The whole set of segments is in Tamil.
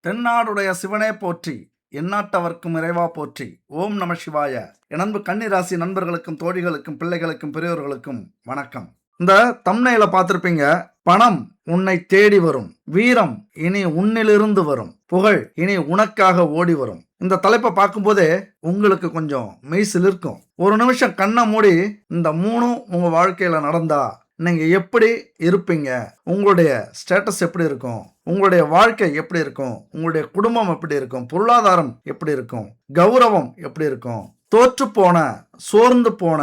தென்னாடுடைய சிவனே போற்றி, எந்நாட்டவர்க்கும் இறைவா போற்றி. ஓம் நம சிவாய. என் அன்பு கன்னிராசி நண்பர்களுக்கும் தோழிகளுக்கும் பிள்ளைகளுக்கும் பெரியோர்களுக்கும் வணக்கம். இந்த தம்ப்நெயில பார்த்திருப்பீங்க, பணம் உன்னை தேடி வரும், வீரம் இனி உன்னிலிருந்து வரும், புகழ் இனி உனக்காக ஓடி வரும். இந்த தலைப்பை பார்க்கும்போதே உங்களுக்கு கொஞ்சம் மெய்சில் இருக்கும். ஒரு நிமிஷம் கண்ணை மூடி இந்த மூணும் உங்க வாழ்க்கையில நடந்தா நீங்க எப்படி இருப்பீங்க, உங்களுடைய ஸ்டேட்டஸ் எப்படி இருக்கும், உங்களுடைய வாழ்க்கை எப்படி இருக்கும், உங்களுடைய குடும்பம் எப்படி இருக்கும், பொருளாதாரம் எப்படி இருக்கும், கௌரவம் எப்படி இருக்கும், தோற்று போன சோர்ந்து போன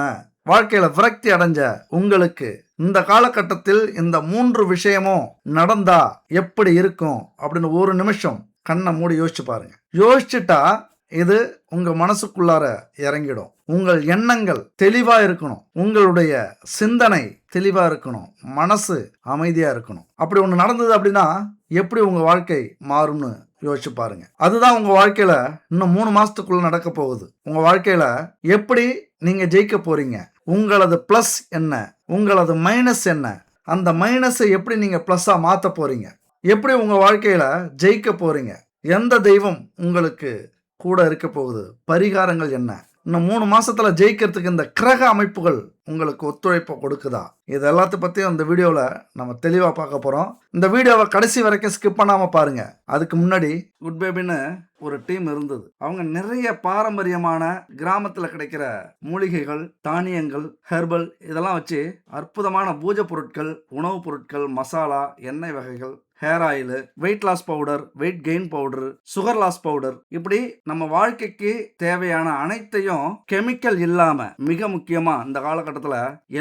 வாழ்க்கையில விரக்தி அடைஞ்ச உங்களுக்கு இந்த காலகட்டத்தில் இந்த 3 விஷயமும் நடந்தா எப்படி இருக்கும் அப்படின்னு ஒரு நிமிஷம் கண்ணை மூடி யோசிச்சு பாருங்க. யோசிச்சுட்டா இது உங்க மனசுக்குள்ளார இறங்கிடும். உங்கள் எண்ணங்கள் தெளிவா இருக்கணும், உங்களுடைய சிந்தனை தெளிவா இருக்கணும், மனசு அமைதியா இருக்கணும். அப்படி ஒன்று நடந்தது அப்படின்னா எப்படி உங்க வாழ்க்கை மாறும்னு யோசிச்சு பாருங்க. அதுதான் உங்க வாழ்க்கையில இன்னும் 3 மாசத்துக்குள்ள நடக்க போகுது. உங்க வாழ்க்கையில எப்படி நீங்க ஜெயிக்க போறீங்க, உங்களது பிளஸ் என்ன, உங்களது மைனஸ் என்ன, அந்த மைனஸை எப்படி நீங்க பிளஸ்ஸா மாத்த போறீங்க, எப்படி உங்க வாழ்க்கையில ஜெயிக்க போறீங்க, எந்த தெய்வம் உங்களுக்கு கூட இருக்க போகுது, பரிகாரங்கள் என்ன, இன்னும் 3 மாசத்துல ஜெயிக்கிறதுக்கு இந்த கிரக அமைப்புகள் உங்களுக்கு ஒத்துழைப்பு கொடுக்குதா, இது எல்லாத்தையும் பற்றியும் இந்த வீடியோவில் நம்ம தெளிவாக பார்க்க போகிறோம். இந்த வீடியோவை கடைசி வரைக்கும் ஸ்கிப் பண்ணாமல் பாருங்க. அதுக்கு முன்னாடி குட் பேபின்னு ஒரு டீம் இருந்தது. அவங்க நிறைய பாரம்பரியமான கிராமத்தில் கிடைக்கிற மூலிகைகள், தானியங்கள், ஹெர்பல் இதெல்லாம் வச்சு அற்புதமான பூஜை பொருட்கள், உணவுப் பொருட்கள், மசாலா, எண்ணெய் வகைகள், hair oil, weight loss powder, weight gain powder, sugar loss powder, இப்படி நம்ம வாழ்க்கைக்கு தேவையான அனைத்தையும் கெமிக்கல் இல்லாம, மிக முக்கியமா இந்த காலகட்டத்தில்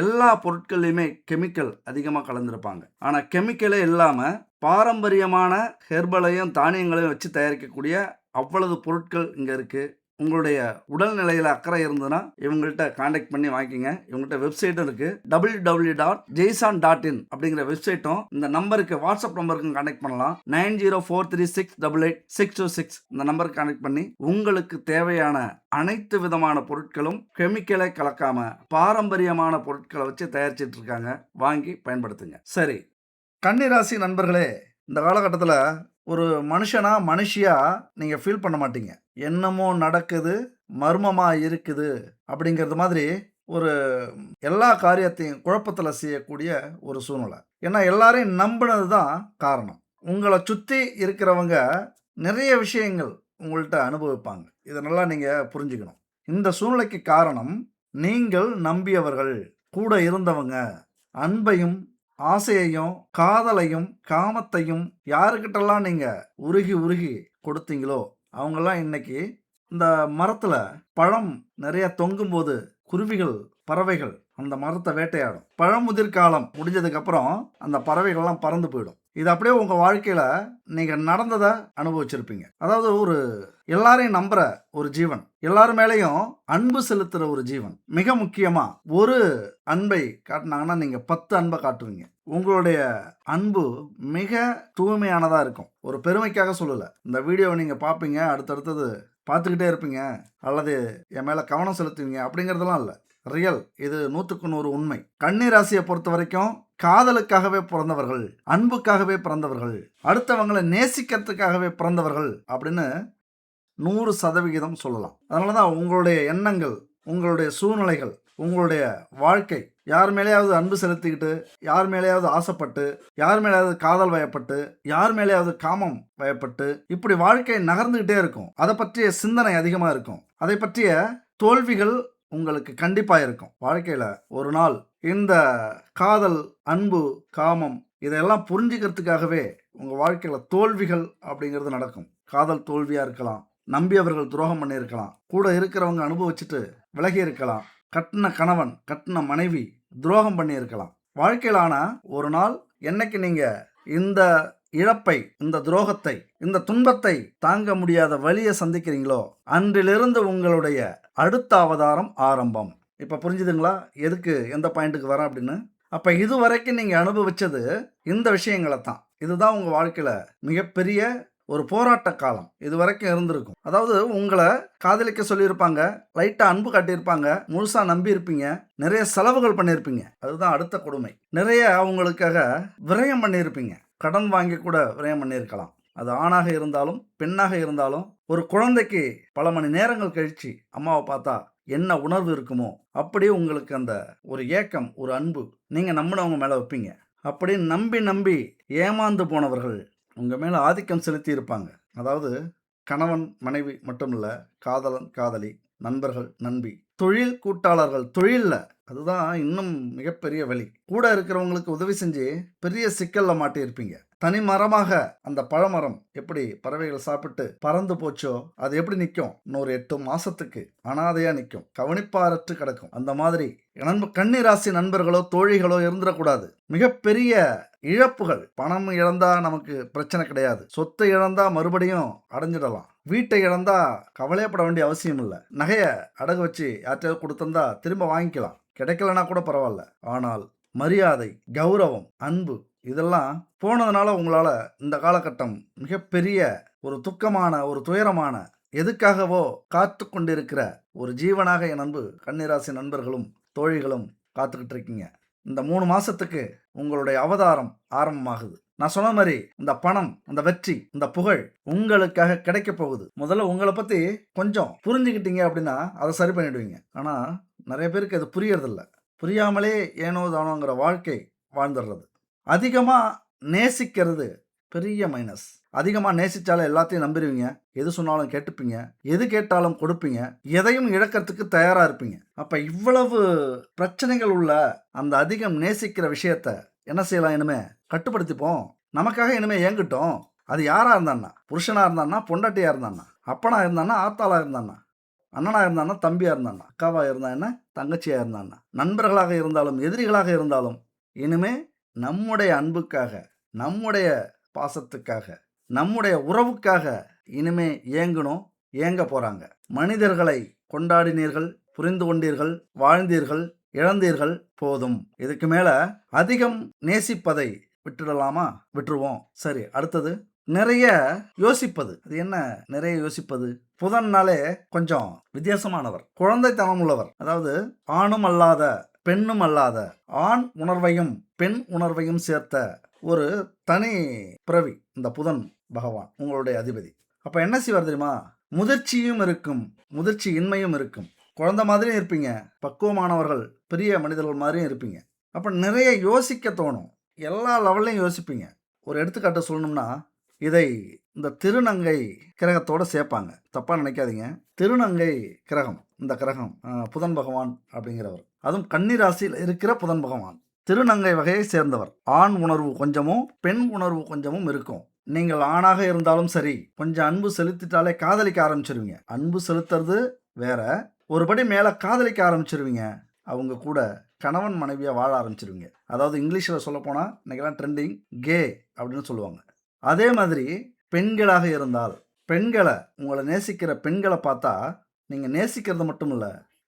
எல்லா பொருட்கள்லையுமே கெமிக்கல் அதிகமாக கலந்துருப்பாங்க. ஆனால் கெமிக்கலே இல்லாமல் பாரம்பரியமான ஹெர்பலையும் தானியங்களையும் வச்சு தயாரிக்கக்கூடிய அவ்வளவு பொருட்கள் இங்கே இருக்குது. உங்களுடைய உடல்நிலையில் அக்கறை இருந்ததுன்னா இவங்கள்ட்ட கான்டாக்ட் பண்ணி வாங்கிக்கங்க. இவங்கள்ட்ட வெப்சைட்டும் இருக்குது, www.jaisan.in அப்படிங்கிற வெப்சைட்டும். இந்த நம்பருக்கு, வாட்ஸ்அப் நம்பருக்கும் கான்டாக்ட் பண்ணலாம். 9043688626 இந்த நம்பருக்கு கான்டாக்ட் பண்ணி உங்களுக்கு தேவையான அனைத்து விதமான பொருட்களும் கெமிக்கலை கலக்காம பாரம்பரியமான பொருட்களை வச்சு தயாரிச்சிட்டு இருக்காங்க. வாங்கி பயன்படுத்துங்க. சரி கன்னிராசி நண்பர்களே, இந்த காலகட்டத்தில் ஒரு மனுஷியா நீங்கள் ஃபீல் பண்ண மாட்டீங்க. என்னமோ நடக்குது, மர்மமாக இருக்குது அப்படிங்கிறது மாதிரி ஒரு எல்லா காரியத்தையும் குழப்பத்தில் செய்யக்கூடிய ஒரு சூழ்நிலை. ஏன்னா எல்லாரையும் நம்பினது தான் காரணம். உங்களை சுற்றி இருக்கிறவங்க நிறைய விஷயங்கள் உங்கள்கிட்ட அனுபவிப்பாங்க. இதை நல்லா நீங்கள் புரிஞ்சுக்கணும். இந்த சூழ்நிலைக்கு காரணம் நீங்கள் நம்பியவர்கள், கூட இருந்தவங்க, அன்பையும் ஆசையையும் காதலையும் காமத்தையும் யாருக்கிட்டெல்லாம் நீங்கள் உருகி உருகி கொடுத்தீங்களோ அவங்கெல்லாம் இன்னைக்கு இந்த மரத்தில் பழம் நிறைய தொங்கும் போது குருவிகள், பறவைகள் அந்த மரத்தை வேட்டையாடும். பழமுதிர் காலம் முடிஞ்சதுக்கப்புறம் அந்த பறவைகள்லாம் பறந்து போயிடும். இது அப்படியே உங்கள் வாழ்க்கையில் நீங்கள் நடந்ததை அனுபவிச்சிருப்பீங்க. அதாவது ஒரு எல்லாரையும் நம்புற ஒரு ஜீவன், எல்லாரும் மேலேயும் அன்பு செலுத்துகிற ஒரு ஜீவன். மிக முக்கியமாக ஒரு அன்பை காட்டினாங்கன்னா நீங்கள் 10 அன்பை காட்டுவீங்க. உங்களுடைய அன்பு மிக தூய்மையானதாக இருக்கும். ஒரு பெருமைக்காக சொல்லலை. இந்த வீடியோவை நீங்கள் பார்ப்பீங்க, அடுத்தடுத்தது பார்த்துக்கிட்டே இருப்பீங்க, அல்லது என் மேலே கவனம் செலுத்துவீங்க அப்படிங்கிறதுலாம் இல்லை. ரியல். இது 100க்கு 100 உண்மை. கன்னிராசியை பொறுத்த வரைக்கும் காதலுக்காகவே பிறந்தவர்கள், அன்புக்காகவே பிறந்தவர்கள், அடுத்தவங்களை நேசிக்கிறதுக்காகவே பிறந்தவர்கள் அப்படின்னு 100% சொல்லலாம். அதனால தான் உங்களுடைய எண்ணங்கள், உங்களுடைய சூழ்நிலைகள், உங்களுடைய வாழ்க்கை யார் மேலேயாவது அன்பு செலுத்திக்கிட்டு, யார் மேலேயாவது ஆசைப்பட்டு, யார் மேலேயாவது காதல் வயப்பட்டு, யார் மேலேயாவது காமம் வயப்பட்டு, இப்படி வாழ்க்கை நகர்ந்துகிட்டே இருக்கும். அதை பற்றிய சிந்தனை அதிகமாக இருக்கும். அதை பற்றிய தோல்விகள் உங்களுக்கு கண்டிப்பாக இருக்கும். வாழ்க்கையில் ஒரு நாள் இந்த காதல், அன்பு, காமம் இதெல்லாம் புரிஞ்சுக்கிறதுக்காகவே உங்கள் வாழ்க்கையில் தோல்விகள் அப்படிங்கிறது நடக்கும். காதல் தோல்வியாக இருக்கலாம், நம்பியவர்கள் துரோகம் பண்ணியிருக்கலாம், கூட இருக்கிறவங்க அனுபவிச்சுட்டு விலகி இருக்கலாம், கட்டின கணவன், கட்டின மனைவி துரோகம் பண்ணியிருக்கலாம். வாழ்க்கையிலான ஒரு நாள் என்னைக்கு நீங்கள் இந்த இழப்பை, இந்த துரோகத்தை, இந்த துன்பத்தை தாங்க முடியாத வலியை சந்திக்கிறீங்களோ அன்றிலிருந்து உங்களுடைய அடுத்த அவதாரம் ஆரம்பம். இப்போ புரிஞ்சுதுங்களா எதுக்கு எந்த பாயிண்ட்டுக்கு வரேன் அப்படின்னு? அப்போ இதுவரைக்கும் நீங்கள் அனுபவிச்சது இந்த விஷயங்களை தான். இதுதான் உங்கள் வாழ்க்கையில் மிகப்பெரிய ஒரு போராட்ட காலம் இது வரைக்கும் இருந்திருக்கும். அதாவது உங்களை காதலிக்க சொல்லியிருப்பாங்க, லைட்டாக அன்பு காட்டியிருப்பாங்க, முழுசாக நம்பி இருப்பீங்க, நிறைய செலவுகள் பண்ணியிருப்பீங்க. அதுதான் அடுத்த கொடுமை. நிறைய அவங்களுக்காக விரயம் பண்ணியிருப்பீங்க, கடன் வாங்கி கூட விரயம் பண்ணியிருக்கலாம். அது ஆணாக இருந்தாலும், பெண்ணாக இருந்தாலும், ஒரு குழந்தைக்கு பல மணி நேரங்கள் கழிச்சு அம்மாவ பார்த்தா என்ன உணர்வு இருக்குமோ, அப்படியே உங்களுக்கு அந்த ஒரு ஏக்கம், ஒரு அன்பு நீங்க நம்புனவங்க மேல வைப்பீங்க. அப்படி நம்பி, நம்பி ஏமாந்து போனவர்கள் உங்க மேல ஆதிக்கம் செலுத்தி இருப்பாங்க. அதாவது கணவன், மனைவி மட்டும் இல்ல, காதலன், காதலி, நண்பர்கள், நண்பி, தொழில் கூட்டாளர்கள், தொழில்ல அதுதான் இன்னும் மிகப்பெரிய வலி. கூட இருக்கிறவங்களுக்கு உதவி செஞ்சு பெரிய சிக்கல்ல மாட்டியிருப்பீங்க. தனி மரமாக அந்த பழமரம் எப்படி பறவைகள் சாப்பிட்டு பறந்து போச்சோ, அது எப்படி நிக்கும்? இன்னொரு 8 மாசத்துக்கு அனாதையா நிக்கும். கவனிப்பாரற்று கிடக்கும். அந்த மாதிரி கன்னிராசி நண்பர்களோ, தோழிகளோ இருந்துடக்கூடாது. மிகப்பெரிய இழப்புகள். பணம் இழந்தா நமக்கு பிரச்சனை கிடையாது. சொத்தை இழந்தா மறுபடியும் அடைஞ்சிடலாம். வீட்டை இழந்தா கவலையப்பட வேண்டிய அவசியம் இல்ல. நகைய அடகு வச்சு யார்ட்டயாவது குடுத்திருந்தா திரும்ப வாங்கிக்கலாம். கிடைக்கலனா கூட பரவால்ல. ஆனால் மரியாதை, கௌரவம், அன்பு இதெல்லாம் போனதுனால உங்களால இந்த காலகட்டம் மிகப்பெரிய ஒரு துக்கமான, ஒரு துயரமான, எதுக்காகவோ காத்து கொண்டிருக்கிற ஒரு ஜீவனாக என் அன்பு கன்னிராசி நண்பர்களும், தோழிகளும் காத்துக்கிட்டு இருக்கீங்க. இந்த 3 மாசத்துக்கு உங்களுடைய அவதாரம் ஆரம்பமாகுது. நான் சொன்ன மாரி இந்த பணம், இந்த வெற்றி, இந்த புகழ் உங்களுக்காக கிடைக்க போகுது. முதல்ல உங்கள பத்தி கொஞ்சம் புரிஞ்சுக்கிட்டீங்க அப்படின்னா, அத சரி பண்ணிடுவீங்க. ஆனா நெறைய பேருக்கு அது புரியறதில்ல. புரியாமலே ஏனோ தானோங்கிற வாழ்க்கை வாழ்ந்துடுறது. அதிகமா நேசிக்கிறது பெரிய மைனஸ். அதிகமா நேசிச்சாலே எல்லாத்தையும் நம்பிருவீங்க. எது சொன்னாலும் கேட்டுப்பீங்க. எது கேட்டாலும் கொடுப்பீங்க. எதையும் இழக்கறதுக்கு தயாரா இருப்பீங்க. அப்ப இவ்வளவு பிரச்சனைகள் உள்ள அந்த அதிகம் நேசிக்கிற விஷயத்த என்ன செய்யலாம் இனிமே? கட்டுப்படுத்திப்போம். நமக்காக இனிமே ஏங்கட்டும். அது யாரா இருந்தான்னா, புருஷனா இருந்தான்னா, பொண்டாட்டியா இருந்தான்னா, அப்பனா இருந்தான்னா, ஆத்தாளா இருந்தான்னா, அண்ணனா இருந்தான்னா, தம்பியா இருந்தான்னா, அக்காவா இருந்தா என்ன, தங்கச்சியா இருந்தான்னா, நண்பர்களாக இருந்தாலும், எதிரிகளாக இருந்தாலும், இனிமே நம்முடைய அன்புக்காக, நம்முடைய பாசத்துக்காக, நம்முடைய உறவுக்காக இனிமே ஏங்கணும், ஏங்க போறாங்க. மனிதர்களை கொண்டாடினீர்கள், புரிந்து கொண்டீர்கள், வாழ்ந்தீர்கள், இழந்தீர்கள் போதும். இதுக்கு மேல அதிகம் நேசிப்பதை விட்டுடலாமா? விட்டுருவோம். சரி, அடுத்தது நிறைய யோசிப்பது. அது என்ன நிறைய யோசிப்பது? புதன்னாலே கொஞ்சம் வித்தியாசமானவர். குழந்தைத்தனம் உள்ளவர். அதாவது ஆணும் அல்லாத, பெண்ணும் அல்லாத, ஆண் உணர்வையும் பெண் உணர்வையும் சேர்த்த ஒரு தனி பிறவி இந்த புதன் பகவான் உங்களுடைய அதிபதி. அப்ப என்ன செய்வார் தெரியுமா? முதிர்ச்சியும் இருக்கும், முதிர்ச்சி இன்மையும் இருக்கும். குழந்தை மாதிரியும் இருப்பீங்க, பக்குவமானவர்கள் பெரிய மனிதர்கள் மாதிரியும் இருப்பீங்க. அப்ப நிறைய யோசிக்க தோணும். எல்லா லெவல்லையும் யோசிப்பீங்க. ஒரு எடுத்துக்காட்டு சொல்லணும்னா, இதை இந்த திருநங்கை கிரகத்தோட சேர்ப்பாங்க. தப்பா நினைக்காதீங்க. திருநங்கை கிரகம், இந்த கிரகம் புதன் பகவான் அப்படிங்கிறவர். அதுவும் கன்னி ராசியில் இருக்கிற புதன் பகவான் திருநங்கை வகையை சேர்ந்தவர். ஆண் உணர்வு கொஞ்சமும் பெண் உணர்வு கொஞ்சமும் இருக்கும். நீங்கள் ஆணாக இருந்தாலும் சரி, கொஞ்சம் அன்பு செலுத்திட்டாலே காதலிக்க ஆரம்பிச்சிருவீங்க. அன்பு செலுத்துறது வேற, ஒருபடி மேல காதலிக்க ஆரம்பிச்சிருவீங்க. அவங்க கூட கணவன் மனைவியா வாழ ஆரம்பிச்சிருவீங்க. அதாவது இங்கிலீஷ்ல சொல்ல போனா இன்னைக்கெல்லாம் ட்ரெண்டிங் கே அப்படின்னு சொல்லுவாங்க. அதே மாதிரி பெண்களாக இருந்தால், பெண்களை உங்களை நேசிக்கிற பெண்களை பார்த்தா நீங்க நேசிக்கிறது மட்டும் இல்ல,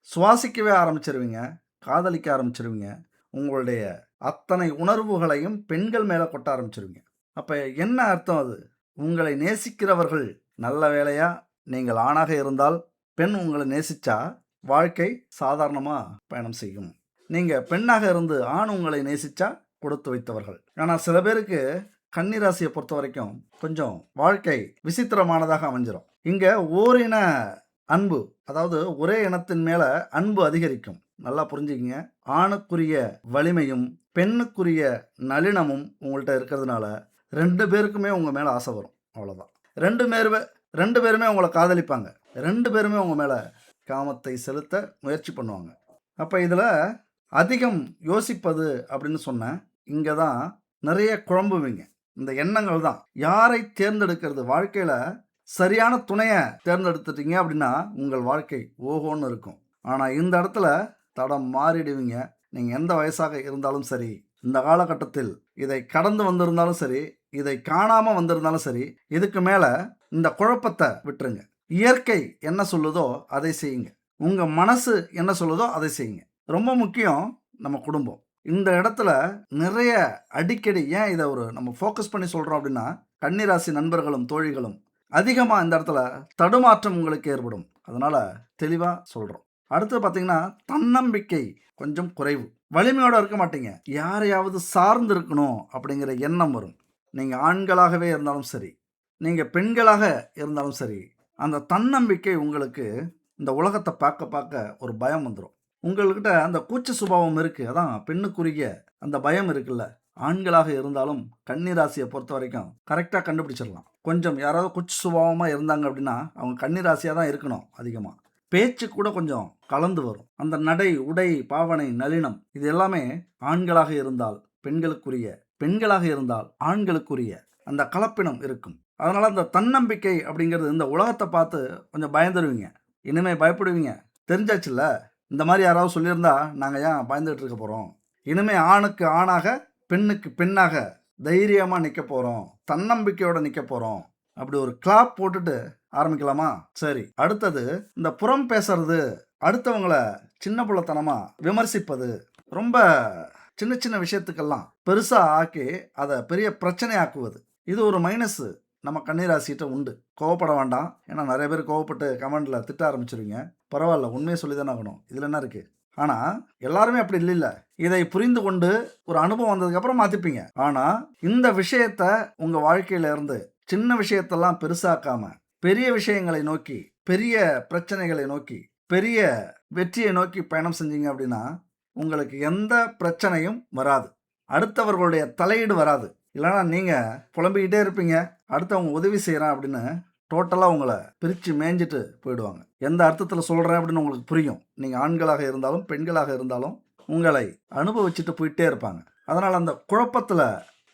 சுவாசிக்கவே ஆரம்பிச்சிருவீங்க, காதலிக்க ஆரம்பிச்சிருவீங்க. உங்களுடைய அத்தனை உணர்வுகளையும் பெண்கள் மேல கொட்ட ஆரம்பிச்சிருவீங்க. அப்ப என்ன அர்த்தம் அது? உங்களை நேசிக்கிறவர்கள் நல்ல வேளையா நீங்கள் ஆணாக இருந்தால், பெண் உங்களை நேசிச்சா வாழ்க்கை சாதாரணமா பயணம் செய்யும். நீங்க பெண்ணாக இருந்து ஆண் உங்களை நேசிச்சா கொடுத்து வைத்தவர்கள். ஆனா சில பேருக்கு கன்னிராசியை பொறுத்த வரைக்கும் கொஞ்சம் வாழ்க்கை விசித்திரமானதாக அமைஞ்சிரும். இங்க ஓரின அன்பு, அதாவது ஒரே இனத்தின் மேல அன்பு அதிகரிக்கும். நல்லா புரிஞ்சுக்கிங்க. ஆணுக்குரிய வலிமையும் பெண்ணுக்குரிய நளினமும் உங்கள்கிட்ட இருக்கிறதுனால 2 பேருக்குமே உங்க மேல ஆசை வரும். அவ்வளோதான். 2 பேருமே உங்களை காதலிப்பாங்க. 2 பேருமே உங்க மேல காமத்தை செலுத்த முயற்சி பண்ணுவாங்க. அப்ப இதுல அதிகம் யோசிப்பது அப்படின்னு சொன்னேன். இங்க தான் நிறைய குழம்புவீங்க. இந்த எண்ணங்கள் தான். யாரை தேர்ந்தெடுக்கிறது? வாழ்க்கையில சரியான துணைய தேர்ந்தெடுத்துட்டீங்க அப்படின்னா உங்கள் வாழ்க்கை ஓஹோன்னு இருக்கும். ஆனா இந்த இடத்துல தடம் மாறிடுவீங்க. நீங்க எந்த வயசாக இருந்தாலும் சரி, இந்த காலகட்டத்தில் இதை கடந்து வந்திருந்தாலும் சரி, இதை காணாம வந்திருந்தாலும் சரி, இதுக்கு மேல இந்த குழப்பத்தை விட்டுருங்க. இயற்கை என்ன சொல்லுதோ அதை செய்யுங்க. உங்க மனசு என்ன சொல்லுதோ அதை செய்யுங்க. ரொம்ப முக்கியம் நம்ம குடும்பம். இந்த இடத்துல நிறைய அடிக்கடி ஏன் இதை நம்ம ஃபோக்கஸ் பண்ணி சொல்றோம் அப்படின்னா, கன்னிராசி நண்பர்களும் தோழிகளும் அதிகமா இந்த இடத்துல தடுமாற்றம் உங்களுக்கு ஏற்படும். அதனால தெளிவா சொல்றோம். அடுத்து பார்த்தீங்கன்னா, தன்னம்பிக்கை கொஞ்சம் குறைவு. வலிமையோட இருக்க மாட்டீங்க. யாரையாவது சார்ந்து இருக்கணும் அப்படிங்கிற எண்ணம் வரும். நீங்க ஆண்களாகவே இருந்தாலும் சரி, நீங்க பெண்களாக இருந்தாலும் சரி, அந்த தன்னம்பிக்கை உங்களுக்கு இந்த உலகத்த பார்க்க பார்க்க ஒரு பயம் வந்துரும். உங்கள்கிட்ட அந்த கூச்ச சுபாவம் இருக்கு. அதான் பெண்ணுக்குரிய அந்த பயம் இருக்குல்ல. ஆண்களாக இருந்தாலும் கன்னி ராசிய பொறுத்தவரைக்கும் கரெக்ட்டா கண்டுபிடிச்சிடலாம். கொஞ்சம் யாராவது கூச்ச சுபாவமா இருந்தாங்க அப்படின்னா, அவங்க கன்னி ராசியா தான் இருக்கணும் அதிகமா. பேச்சு கூட கொஞ்சம் கலந்து வரும். அந்த நடை, உடை, பாவனை, நளினம் இது எல்லாமே ஆண்களாக இருந்தால் பெண்களுக்குரிய, பெண்களாக இருந்தால் ஆண்களுக்குரிய அந்த கலப்பினம் இருக்கும். அதனால அந்த தன்னம்பிக்கை அப்படிங்கிறது இந்த உலகத்த பார்த்து கொஞ்சம் பயந்துருவீங்க. இனிமே பயப்படுவீங்க. தெரிஞ்சாச்சுல்ல. இந்த மாரி யாராவது சொல்லியிருந்தா, நாங்க ஏன் பயந்துட்டு இருக்க போறோம்? இனிமே ஆணுக்கு ஆணாக, பெண்ணுக்கு பெண்ணாக தைரியமா நிக்க போறோம். தன்னம்பிக்கையோட நிக்க போறோம். அப்படி ஒரு கிளாப் போட்டுட்டு ஆரம்பிக்கலாமா? சரி. அடுத்தது இந்த புறம் பேசுறது, அடுத்தவங்கள சின்ன புள்ளத்தனமா விமர்சிப்பது, ரொம்ப சின்ன சின்ன விஷயத்துக்கெல்லாம் பெருசா ஆக்கி அத பெரிய பிரச்சனையாக்குவது. இது ஒரு மைனஸ் நம்ம கன்னி ராசிட்ட உண்டு. கோவப்பட வேண்டாம். ஏன்னா நெறைய பேர் கோவப்பட்டு கமெண்ட்ல திட்ட ஆரம்பிச்சுருவீங்க. பரவால்ல. உண்மைய சொல்லி தானே ஆகணும். இதுல என்ன இருக்கு? ஆனா, எல்லாருமே அப்படி இல்லைல்ல. இதை புரிந்து கொண்டு ஒரு அனுபவம் வந்ததுக்கப்புறம் மாத்திப்பீங்க. ஆனா, இந்த விஷயத்த உங்க வாழ்க்கையில இருந்து சின்ன விஷயத்தெல்லாம் பெருசாக்காம, பெரிய விஷயங்களை நோக்கி, பெரிய பிரச்சனைகளை நோக்கி, பெரிய வெற்றியை நோக்கி பயணம் செஞ்சீங்க அப்படின்னா, உங்களுக்கு எந்த பிரச்சனையும் வராது. அடுத்தவர்களுடைய தலையீடு வராது. இல்லன்னா நீங்க புலம்பிக்கிட்டே இருப்பீங்க. அடுத்தவங்க உதவி செய்றான் அப்படின்னு டோட்டலா உங்கள பிரிச்சு மேய்ஞ்சுட்டு போயிடுவாங்க. எந்த அர்த்தத்தில சொல்றேன் அப்படின்னு உங்களுக்கு புரியும். நீங்க ஆண்களாக இருந்தாலும், பெண்களாக இருந்தாலும் உங்களை அனுபவிச்சுட்டு போயிட்டே இருப்பாங்க. அதனால அந்த குழப்பத்தில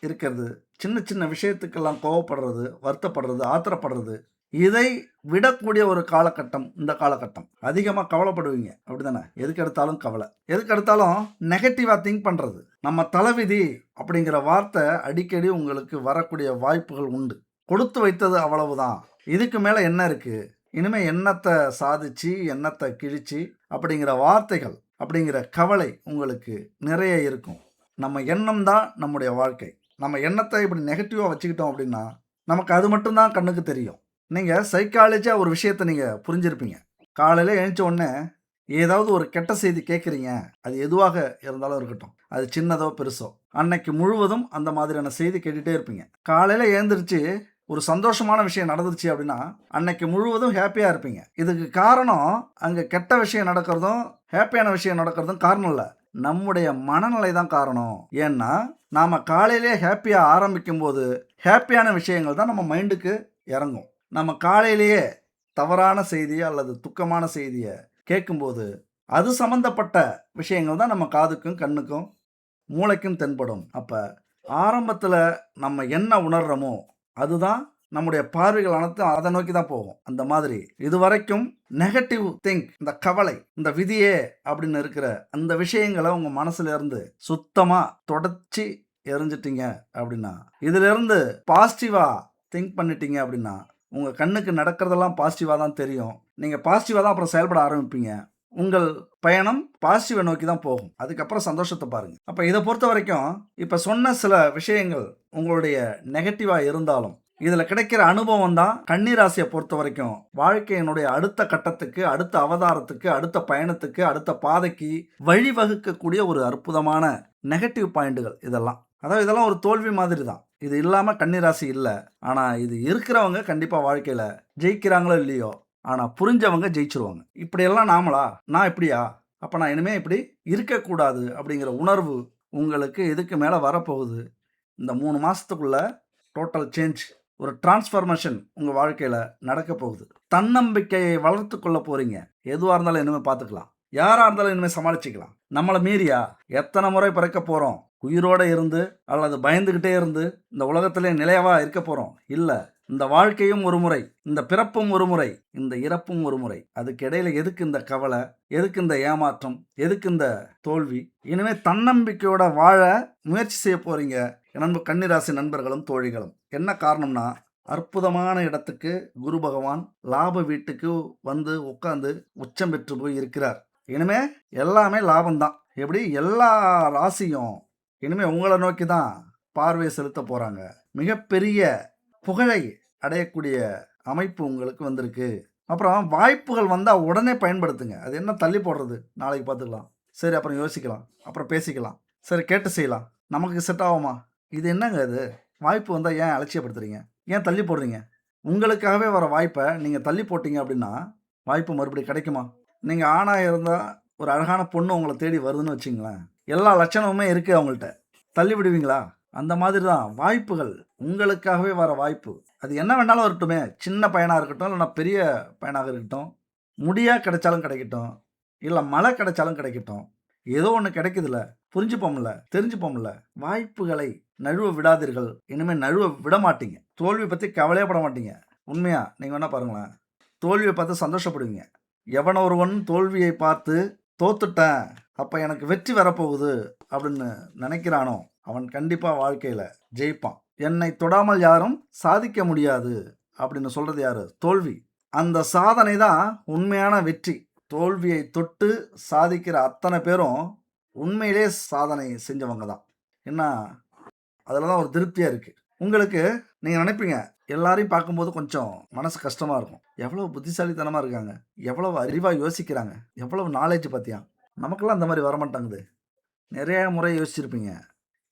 இருக்கிறது, சின்ன சின்ன விஷயத்துக்கெல்லாம் கோவப்படுறது, வருத்தப்படுறது, ஆத்திரப்படுறது, இதை விடக்கூடிய ஒரு காலகட்டம் இந்த காலகட்டம். அதிகமா கவலைப்படுவீங்க. அப்படிதானே? எதுக்கு எடுத்தாலும் கவல. எதுக்கு எடுத்தாலும் நெகட்டிவா திங்க் பண்றது. நம்ம தலைவிதி அப்படிங்கிற வார்த்தை அடிக்கடி உங்களுக்கு வரக்கூடிய வாய்ப்புகள் உண்டு. கொடுத்து வைத்தது அவ்வளவுதான். இதுக்கு மேல என்ன இருக்கு? இனிமே என்னத்த சாதிச்சு, என்னத்த கிழிச்சு அப்படிங்கிற வார்த்தைகள், அப்படிங்கிற கவலை உங்களுக்கு நிறைய இருக்கும். நம்ம எண்ணம் தான் நம்முடைய வாழ்க்கை. நம்ம எண்ணத்த இப்படி நெகட்டிவா வச்சுக்கிட்டோம் அப்படின்னா, நமக்கு அது மட்டும் தான் கண்ணுக்கு தெரியும். நீங்க சைக்காலஜியா ஒரு விஷயத்த நீங்க புரிஞ்சிருப்பீங்க. காலையில எழுந்திச்ச உடனே ஏதாவது ஒரு கெட்ட செய்தி கேட்குறீங்க. அது எதுவாக இருந்தாலும் இருக்கட்டும். அது சின்னதோ, பெருசோ. அன்னைக்கு முழுவதும் அந்த மாதிரியான செய்தி கேட்டுட்டே இருப்பீங்க. காலையில எழுந்திருச்சு ஒரு சந்தோஷமான விஷயம் நடந்துருச்சு அப்படின்னா, அன்னைக்கு முழுவதும் ஹேப்பியா இருப்பீங்க. இதுக்கு காரணம் அங்க கெட்ட விஷயம் நடக்கிறதும், ஹேப்பியான விஷயம் நடக்கிறதும் காரணம் இல்ல. நம்முடைய மனநிலை தான் காரணம். ஏன்னா, நாம காலையிலேயே ஹேப்பியா ஆரம்பிக்கும்போது, ஹேப்பியான விஷயங்கள் தான் நம்ம மைண்டுக்கு இறங்கும். நம்ம காலையிலேயே தவறான செய்திய அல்லது துக்கமான செய்திய கேட்கும்போது, அது சம்மந்தப்பட்ட விஷயங்கள் தான் நம்ம காதுக்கும், கண்ணுக்கும், மூளைக்கும் தென்படும். அப்ப ஆரம்பத்தில நம்ம என்ன உணர்றோமோ, அதுதான் நம்முடைய பார்வைகள் அனைத்தும் அத நோக்கி தான் போகும். அந்த மாதிரி இதுவரைக்கும் நெகட்டிவ் திங்க் இந்த கவலை, இந்த விதியே அப்படின்னு இருக்கிற அந்த விஷயங்கள உங்க மனசுல இருந்து சுத்தமா தொடச்சு எறிஞ்சிட்டீங்க அப்படின்னா, இதிலிருந்து பாசிட்டிவா திங்க் பண்ணிட்டீங்க அப்படின்னா, உங்க கண்ணுக்கு நடக்கிறதெல்லாம் பாசிட்டிவா தான் தெரியும். நீங்க பாசிட்டிவா தான் அப்புறம் செயல்பட ஆரம்பிப்பீங்க. உங்கள் பயணம் பாசிட்டிவ நோக்கி தான் போகும். அதுக்கப்புறம் சந்தோஷத்த பாருங்க. அப்ப இத பொறுத்தவரைக்கும், இப்ப சொன்ன சில விஷயங்கள் உங்களுடைய நெகட்டிவா இருந்தாலும், இதுல கிடைக்கிற அனுபவம் தான் கன்னி ராசிய பொறுத்தவரைக்கும், வாழ்க்கையினுடைய அடுத்த கட்டத்துக்கு, அடுத்த அவதாரத்துக்கு, அடுத்த பயணத்துக்கு, அடுத்த பாதைக்கு வழிவகுக்கக்கூடிய ஒரு அற்புதமான நெகட்டிவ் பாயிண்ட்கள் இதெல்லாம். அதாவது இதெல்லாம் ஒரு தோல்வி மாதிரி தான். இது இல்லாம கன்னி ராசி இல்ல. ஆனா இது இருக்கிறவங்க கண்டிப்பா வாழ்க்கையில ஜெயிக்கிறாங்களோ இல்லையோ, ஆனா புரிஞ்சவங்க ஜெயிச்சுருவாங்க. இப்படியெல்லாம் நாமளா? நான் இப்படியா? அப்ப நான் இனிமே இப்படி இருக்கக்கூடாது அப்படிங்கிற உணர்வு உங்களுக்கு இதுக்கு மேல வரப்போகுது. இந்த 3 மாசத்துக்குள்ள டோட்டல் சேஞ்ச் ஒரு டிரான்ஸ்ஃபர்மேஷன் உங்க வாழ்க்கையில நடக்க போகுது. தன்னம்பிக்கையை வளர்த்துக் கொள்ள போறீங்க. எதுவா இருந்தாலும் இனிமே பார்த்துக்கலாம். யாரா இருந்தாலும் இனிமே சமாளிச்சுக்கலாம். நம்மள மீறியா? எத்தனை முறை பிறக்க போறோம்? உயிரோட இருந்து அல்லது பயந்துகிட்டே இருந்து இந்த உலகத்திலே நிலையவா இருக்க போறோம்? இல்ல. இந்த வாழ்க்கையும் ஒரு முறை, இந்த பிறப்பும் ஒரு முறை, இந்த இறப்பும் ஒரு முறை. அதுக்கு இடையில எதுக்கு இந்த கவல? எதுக்கு இந்த ஏமாற்றம்? எதுக்கு இந்த தோல்வி? இனிமே தன்னம்பிக்கையோட வாழ முயற்சி செய்ய போறீங்க. என் அன்பு கன்னிராசி நண்பர்களும், தோழிகளும். என்ன காரணம்னா, அற்புதமான இடத்துக்கு குரு பகவான் லாப வீட்டுக்கு வந்து உட்கார்ந்து உச்சம் பெற்று போய் இருக்கிறார். இனிமே எல்லாமே லாபம் தான். எப்படி எல்லா ராசியும் இனிமே உங்கள நோக்கி தான் பார்வை செலுத்த போறாங்க. மிகப்பெரிய புகழை அடையக்கூடிய அமைப்பு உங்களுக்கு வந்திருக்கு. அப்புறம் வாய்ப்புகள் வந்தா உடனே பயன்படுத்துங்க. அது என்ன தள்ளி போடுறது? நாளைக்கு பார்த்துக்கலாம். சரி அப்புறம் யோசிக்கலாம். அப்புறம் பேசிக்கலாம். சரி கேட்டு செய்யலாம். நமக்கு செட் ஆகுமா? இது என்னங்க இது? வாய்ப்பு வந்தா ஏன் அலட்சியப்படுத்துறீங்க? ஏன் தள்ளி போடுறீங்க? உங்களுக்காகவே வர வாய்ப்ப நீங்க தள்ளி போட்டீங்க அப்படின்னா, வாய்ப்பு மறுபடியும் கிடைக்குமா? நீங்க ஆணா இருந்தா, ஒரு அழகான பொண்ணு உங்கள தேடி வருதுன்னு வச்சுக்கங்களேன். எல்லா லட்சணமுமே இருக்கு அவங்கள்ட்ட. தள்ளி விடுவீங்களா? அந்த மாதிரி தான் வாய்ப்புகள் உங்களுக்காகவே வர வாய்ப்பு. அது என்ன வேணாலும் வரட்டுமே. சின்ன பையனா இருக்கட்டும், இல்லன்னா பெரிய பையனாக இருக்கட்டும். முடியா கிடைச்சாலும் கிடைக்கட்டும். இல்ல மழை கிடைச்சாலும் கிடைக்கட்டும். ஏதோ ஒண்ணு கிடைக்குதுல்ல. புரிஞ்சுப்போம்ல, தெரிஞ்சுப்போம்ல. வாய்ப்புகளை நழுவ விடாதீர்கள். இனிமே நழுவ விட மாட்டீங்க. தோல்வி பத்தி கவலையே பட மாட்டீங்க. உண்மையா நீங்க வேணா பாருங்களேன். தோல்விய பார்த்து சந்தோஷப்படுவீங்க. எவன் ஒருவன் தோல்வியை பார்த்து தோத்துட்டேன், அப்ப எனக்கு வெற்றி வரப்போகுது அப்படின்னு நினைக்கிறானோ, அவன் கண்டிப்பா வாழ்க்கையில ஜெயிப்பான். என்னை தொடாமல் யாரும் சாதிக்க முடியாது அப்படின்னு சொல்றது யாரு? தோல்வி. அந்த சாதனை தான் உண்மையான வெற்றி. தோல்வியை தொட்டு சாதிக்கிற அத்தனை பேரும் உண்மையிலே சாதனை செஞ்சவங்க தான். ஏன்னா, அதில தான் ஒரு திருப்தியா இருக்கு. உங்களுக்கு நீங்க நினைப்பீங்க, எல்லாரையும் பார்க்கும்போது கொஞ்சம் மனசு கஷ்டமா இருக்கும். எவ்வளவு புத்திசாலித்தனமா இருக்காங்க. எவ்வளவு அறிவா யோசிக்கிறாங்க. எவ்வளவு நாலேட்ஜ் பாத்தியா? நமக்கெல்லாம் அந்த மாரி வரமாட்டேங்குது. நிறைய முறை யோசிச்சிருப்பீங்க.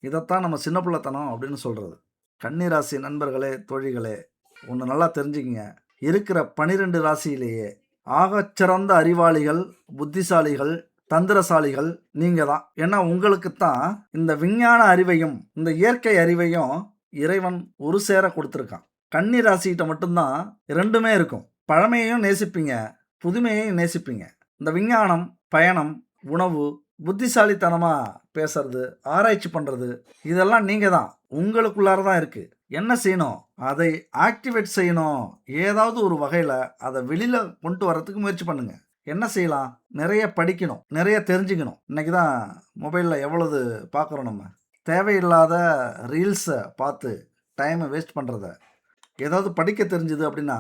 இதத்தான் நம்ம சின்ன பிள்ளைத்தனம் அப்படின்னு சொல்றது. கன்னி ராசி நண்பர்களே, தோழிகளே, ஒண்ணு நல்லா தெரிஞ்சுக்கங்க. இருக்கிற 12 ராசியிலேயே ஆகச்சிறந்த அறிவாளிகள், புத்திசாலிகள், தந்திரசாலிகள் நீங்க தான். ஏன்னா உங்களுக்கு தான் இந்த விஞ்ஞான அறிவையும், இந்த இயற்கை அறிவையும் இறைவன் ஒரு சேர கொடுத்துருக்கான். கன்னி ராசிகிட்ட மட்டும்தான் 2மே இருக்கும். பழமையையும் நேசிப்பீங்க, புதுமையையும் நேசிப்பீங்க. இந்த விஞ்ஞானம், பயணம், உணவு, புத்திசாலித்தனமா பேசுறது, ஆராய்ச்சி பண்றது, இதெல்லாம் நீங்க தான். உங்களுக்குள்ளார தான் இருக்கு. என்ன செய்யணும்? அதை ஆக்டிவேட் செய்யணும். ஏதாவது ஒரு வகையில அதை வெளியில கொண்டு வரதுக்கு முயற்சி பண்ணுங்க. என்ன செய்யலாம்? நிறைய படிக்கணும், நிறைய தெரிஞ்சுக்கணும். இன்னைக்கு தான் மொபைல்ல எவ்வளவு பார்க்குறோம் நம்ம. தேவையில்லாத ரீல்ஸை பார்த்து டைமை வேஸ்ட் பண்ணுறத, ஏதாவது படிக்க தெரிஞ்சுது அப்படின்னா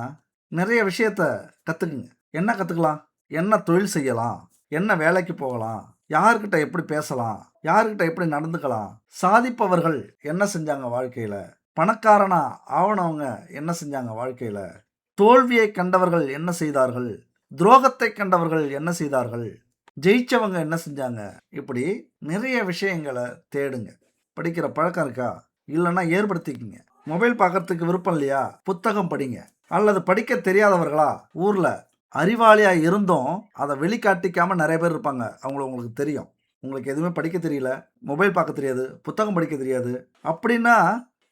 நிறைய விஷயத்த கற்றுக்குங்க. என்ன கற்றுக்கலாம்? என்ன தொழில் செய்யலாம்? என்ன வேலைக்கு போகலாம்? யார்கிட்ட எப்படி பேசலாம்? யார்கிட்ட எப்படி நடந்துக்கலாம்? சாதிப்பவர்கள் என்ன செஞ்சாங்க வாழ்க்கையில? பணக்காரனா ஆவணவங்க என்ன செஞ்சாங்க வாழ்க்கையில? தோல்வியை கண்டவர்கள் என்ன செய்தார்கள்? துரோகத்தை கண்டவர்கள் என்ன செய்தார்கள்? ஜெயிச்சவங்க என்ன செஞ்சாங்க? இப்படி நிறைய விஷயங்களை தேடுங்க. படிக்கிற பழக்கம் இருக்கா? இல்லைன்னா ஏற்படுத்திக்கிங்க. மொபைல் பார்க்கறதுக்கு விருப்பம் இல்லையா? புத்தகம் படிங்க. அல்லது படிக்க தெரியாதவர்களா? ஊர்ல அறிவாளியா இருந்தும் அதை வெளிக்காட்டிக்காம நிறைய பேர் இருப்பாங்க. உங்களுக்கு தெரியும். உங்களுக்கு எதுவுமே படிக்க தெரியல, மொபைல் பார்க்க தெரியாது, புத்தகம் படிக்க தெரியாது அப்படின்னா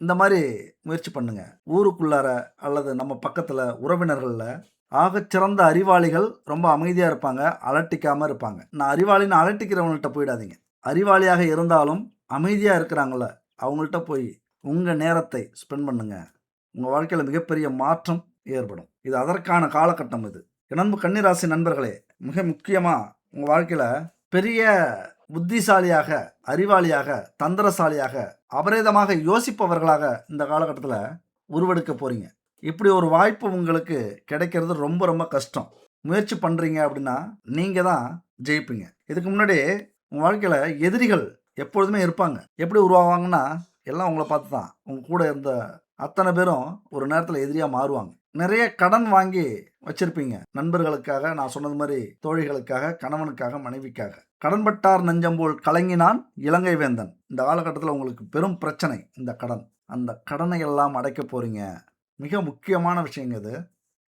இந்த மாதிரி முயற்சி பண்ணுங்க. ஊருக்குள்ளார அல்லது நம்ம பக்கத்துல உறவினர்கள்ல ஆகச்சிறந்த அறிவாளிகள் ரொம்ப அமைதியா இருப்பாங்க, அலட்டிக்காம இருப்பாங்க. நான் அறிவாளின்னு அலட்டிக்கிறவங்கள்ட்ட போயிடாதீங்க. அறிவாளியாக இருந்தாலும் அமைதியா இருக்கிறாங்கல்ல, அவங்கள்ட்ட போய் உங்க நேரத்தை ஸ்பெண்ட் பண்ணுங்க. உங்க வாழ்க்கையில மிகப்பெரிய மாற்றம் ஏற்படும். இது அதற்கான காலகட்டம் இது. நண்பு கன்னிராசி நண்பர்களே, மிக முக்கியமா உங்க வாழ்க்கையில பெரிய புத்திசாலியாக, அறிவாளியாக, தந்திரசாலியாக, அபரிதமாக யோசிப்பவர்களாக இந்த காலகட்டத்தில் உருவெடுக்க போறீங்க. இப்படி ஒரு வாய்ப்பு உங்களுக்கு கிடைக்கிறது ரொம்ப ரொம்ப கஷ்டம். முயற்சி பண்றீங்க அப்படின்னா நீங்க தான் ஜெயிப்பீங்க. இதுக்கு முன்னாடி உங்க வாழ்க்கையில எதிரிகள் எப்பொழுதுமே இருப்பாங்க. எப்படி உருவாவாங்கன்னா, எல்லாம் உங்களை பார்த்து தான். உங்க கூட இருந்த அத்தனை பேரும் ஒரு நேரத்தில் எதிரியா மாறுவாங்க. நிறைய கடன் வாங்கி வச்சிருப்பீங்க. நண்பர்களுக்காக, நான் சொன்னது மாதிரி தோழிகளுக்காக, கணவனுக்காக, மனைவிக்காக. கடன்பட்டார் நெஞ்சம் போல் கலங்கினான் இலங்கை வேந்தன். இந்த காலகட்டத்தில் உங்களுக்கு பெரும் பிரச்சனை இந்த கடன். அந்த கடனை எல்லாம் அடைக்க போறீங்க. மிக முக்கியமான விஷயங்க இது.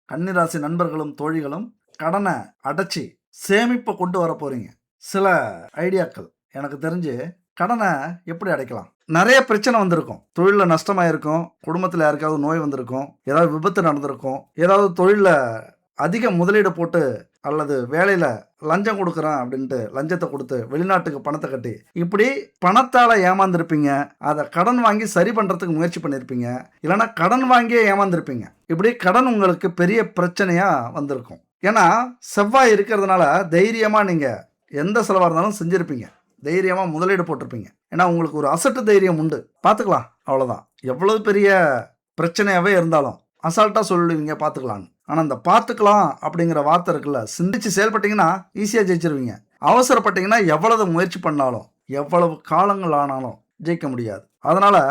கன்னிராசி நண்பர்களும் தோழிகளும் கடனை அடைச்சி சேமிப்பை கொண்டு வர போறீங்க. சில ஐடியாக்கள் எனக்கு தெரிஞ்சு கடனை எப்படி அடைக்கலாம். நிறைய பிரச்சனை வந்திருக்கும். தொழிலில் நஷ்டமாயிருக்கும், குடும்பத்தில் யாருக்காவது நோய் வந்திருக்கும், ஏதாவது விபத்து நடந்திருக்கும், ஏதாவது தொழிலில் அதிக முதலீடு போட்டு அல்லது வேலையில் லஞ்சம் கொடுக்குறேன் அப்படின்ட்டு லஞ்சத்தை கொடுத்து வெளிநாட்டுக்கு பணத்தை கட்டி இப்படி பணத்தால் ஏமாந்துருப்பீங்க. அதை கடன் வாங்கி சரி பண்ணுறதுக்கு முயற்சி பண்ணியிருப்பீங்க. இல்லைன்னா கடன் வாங்கியே ஏமாந்துருப்பீங்க. இப்படி கடன் உங்களுக்கு பெரிய பிரச்சனையாக வந்திருக்கும். ஏன்னா செவ்வாய் இருக்கிறதுனால தைரியமாக நீங்கள் எந்த செலவாக இருந்தாலும் செஞ்சுருப்பீங்க. தைரியமாக முதலீடு போட்டிருப்பீங்க. ஏன்னா உங்களுக்கு ஒரு அசட்டு தைரியம் உண்டு. பார்த்துக்கலாம், அவ்வளோதான். எவ்வளவு பெரிய பிரச்சனையாகவே இருந்தாலும் அசால்ட்டாக சொல்லுவீங்க பார்த்துக்கலான்னு. ஆனால் இந்த பார்த்துக்கலாம் அப்படிங்கிற வார்த்தை இருக்குல்ல, சிந்திச்சு செயல்பட்டீங்கன்னா ஈஸியாக ஜெயிச்சிருவீங்க. அவசரப்பட்டீங்கன்னா எவ்வளவு முயற்சி பண்ணாலும், எவ்வளவு காலங்கள் ஆனாலும் ஜெயிக்க முடியாது. அதனால்